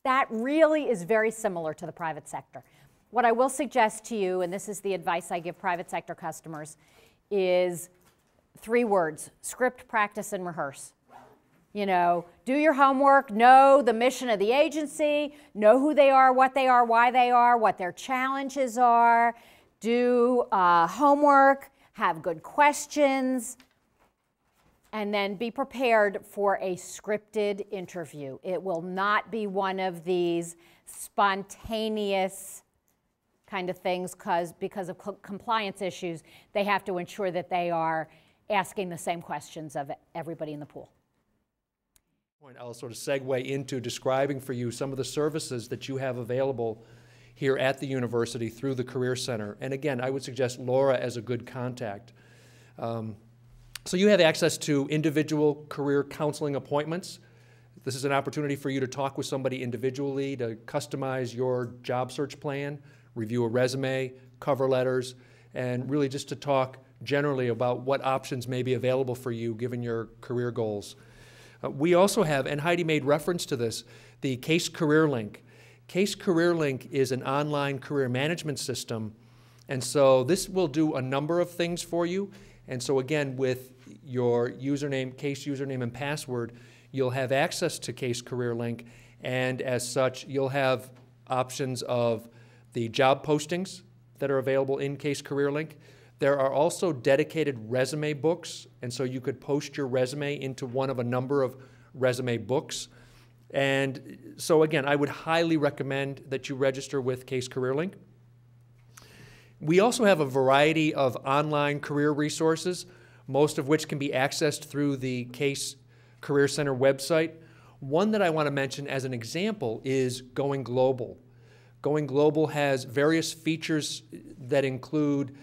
that really is very similar to the private sector. What I will suggest to you, and this is the advice I give private sector customers, is 3 words: script, practice, and rehearse. You know, do your homework, know the mission of the agency, know who they are, what their challenges are, do homework, have good questions, and then be prepared for a scripted interview. It will not be one of these spontaneous kind of things because of compliance issues. They have to ensure that they are asking the same questions of everybody in the pool. I'll sort of segue into describing for you some of the services that you have available here at the university through the Career Center. And again, I would suggest Laura as a good contact. So you have access to individual career counseling appointments. This is an opportunity for you to talk with somebody individually, to customize your job search plan, review a resume, cover letters, and really just to talk generally about what options may be available for you given your career goals. We also have, and Heidi made reference to this, the Case Career Link. Case Career Link is an online career management system, and so this will do a number of things for you. And so again, with your username, Case username and password, you'll have access to Case Career Link, and as such, you'll have options of the job postings that are available in Case Career Link. There are also dedicated resume books, and so you could post your resume into one of a number of resume books. And so again, I would highly recommend that you register with Case Career Link. We also have a variety of online career resources, most of which can be accessed through the Case Career Center website. One that I want to mention as an example is Going Global. Going Global has various features that include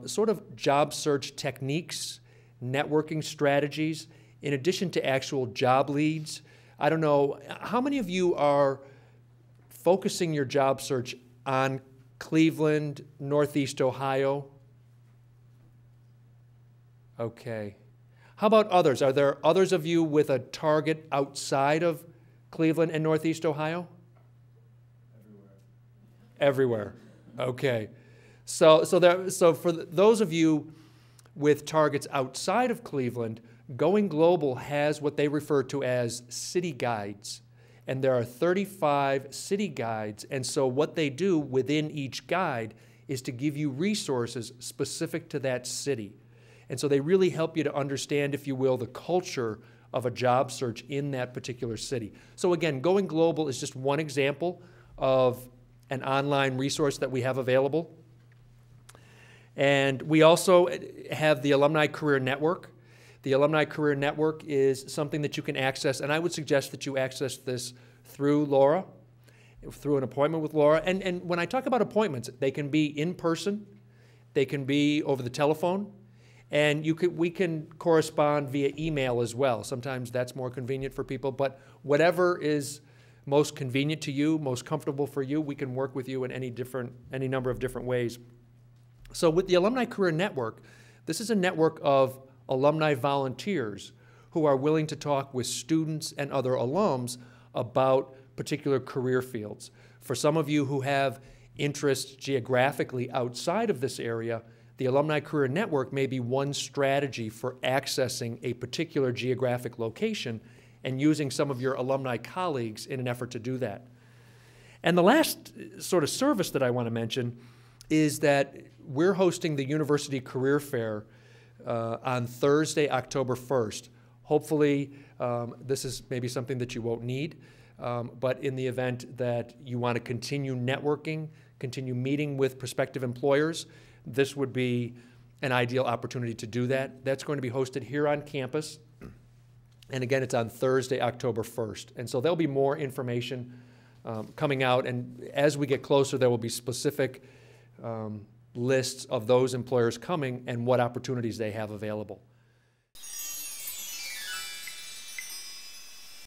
sort of job search techniques, networking strategies, in addition to actual job leads. I don't know, how many of you are focusing your job search on Cleveland, Northeast Ohio? Okay. How about others? Are there others of you with a target outside of Cleveland and Northeast Ohio? Everywhere. Okay. So for those of you with targets outside of Cleveland, Going Global has what they refer to as city guides. And there are 35 city guides. And so what they do within each guide is to give you resources specific to that city. And so they really help you to understand, if you will, the culture of a job search in that particular city. So again, Going Global is just one example of an online resource that we have available. And we also have the Alumni Career Network. The Alumni Career Network is something that you can access, and I would suggest that you access this through Laura, through an appointment with Laura. And when I talk about appointments, they can be in person, they can be over the telephone, and we can correspond via email as well. Sometimes that's more convenient for people, but whatever is most convenient to you, most comfortable for you, we can work with you in any number of different ways. So with the Alumni Career Network, this is a network of alumni volunteers who are willing to talk with students and other alums about particular career fields. For some of you who have interests geographically outside of this area, the Alumni Career Network may be one strategy for accessing a particular geographic location and using some of your alumni colleagues in an effort to do that. And the last sort of service that I want to mention is that we're hosting the University Career Fair on Thursday, October 1st. Hopefully, this is maybe something that you won't need, but in the event that you want to continue networking, continue meeting with prospective employers, this would be an ideal opportunity to do that. That's going to be hosted here on campus. And again, it's on Thursday, October 1st. And so there'll be more information coming out. And as we get closer, there will be specific lists of those employers coming and what opportunities they have available.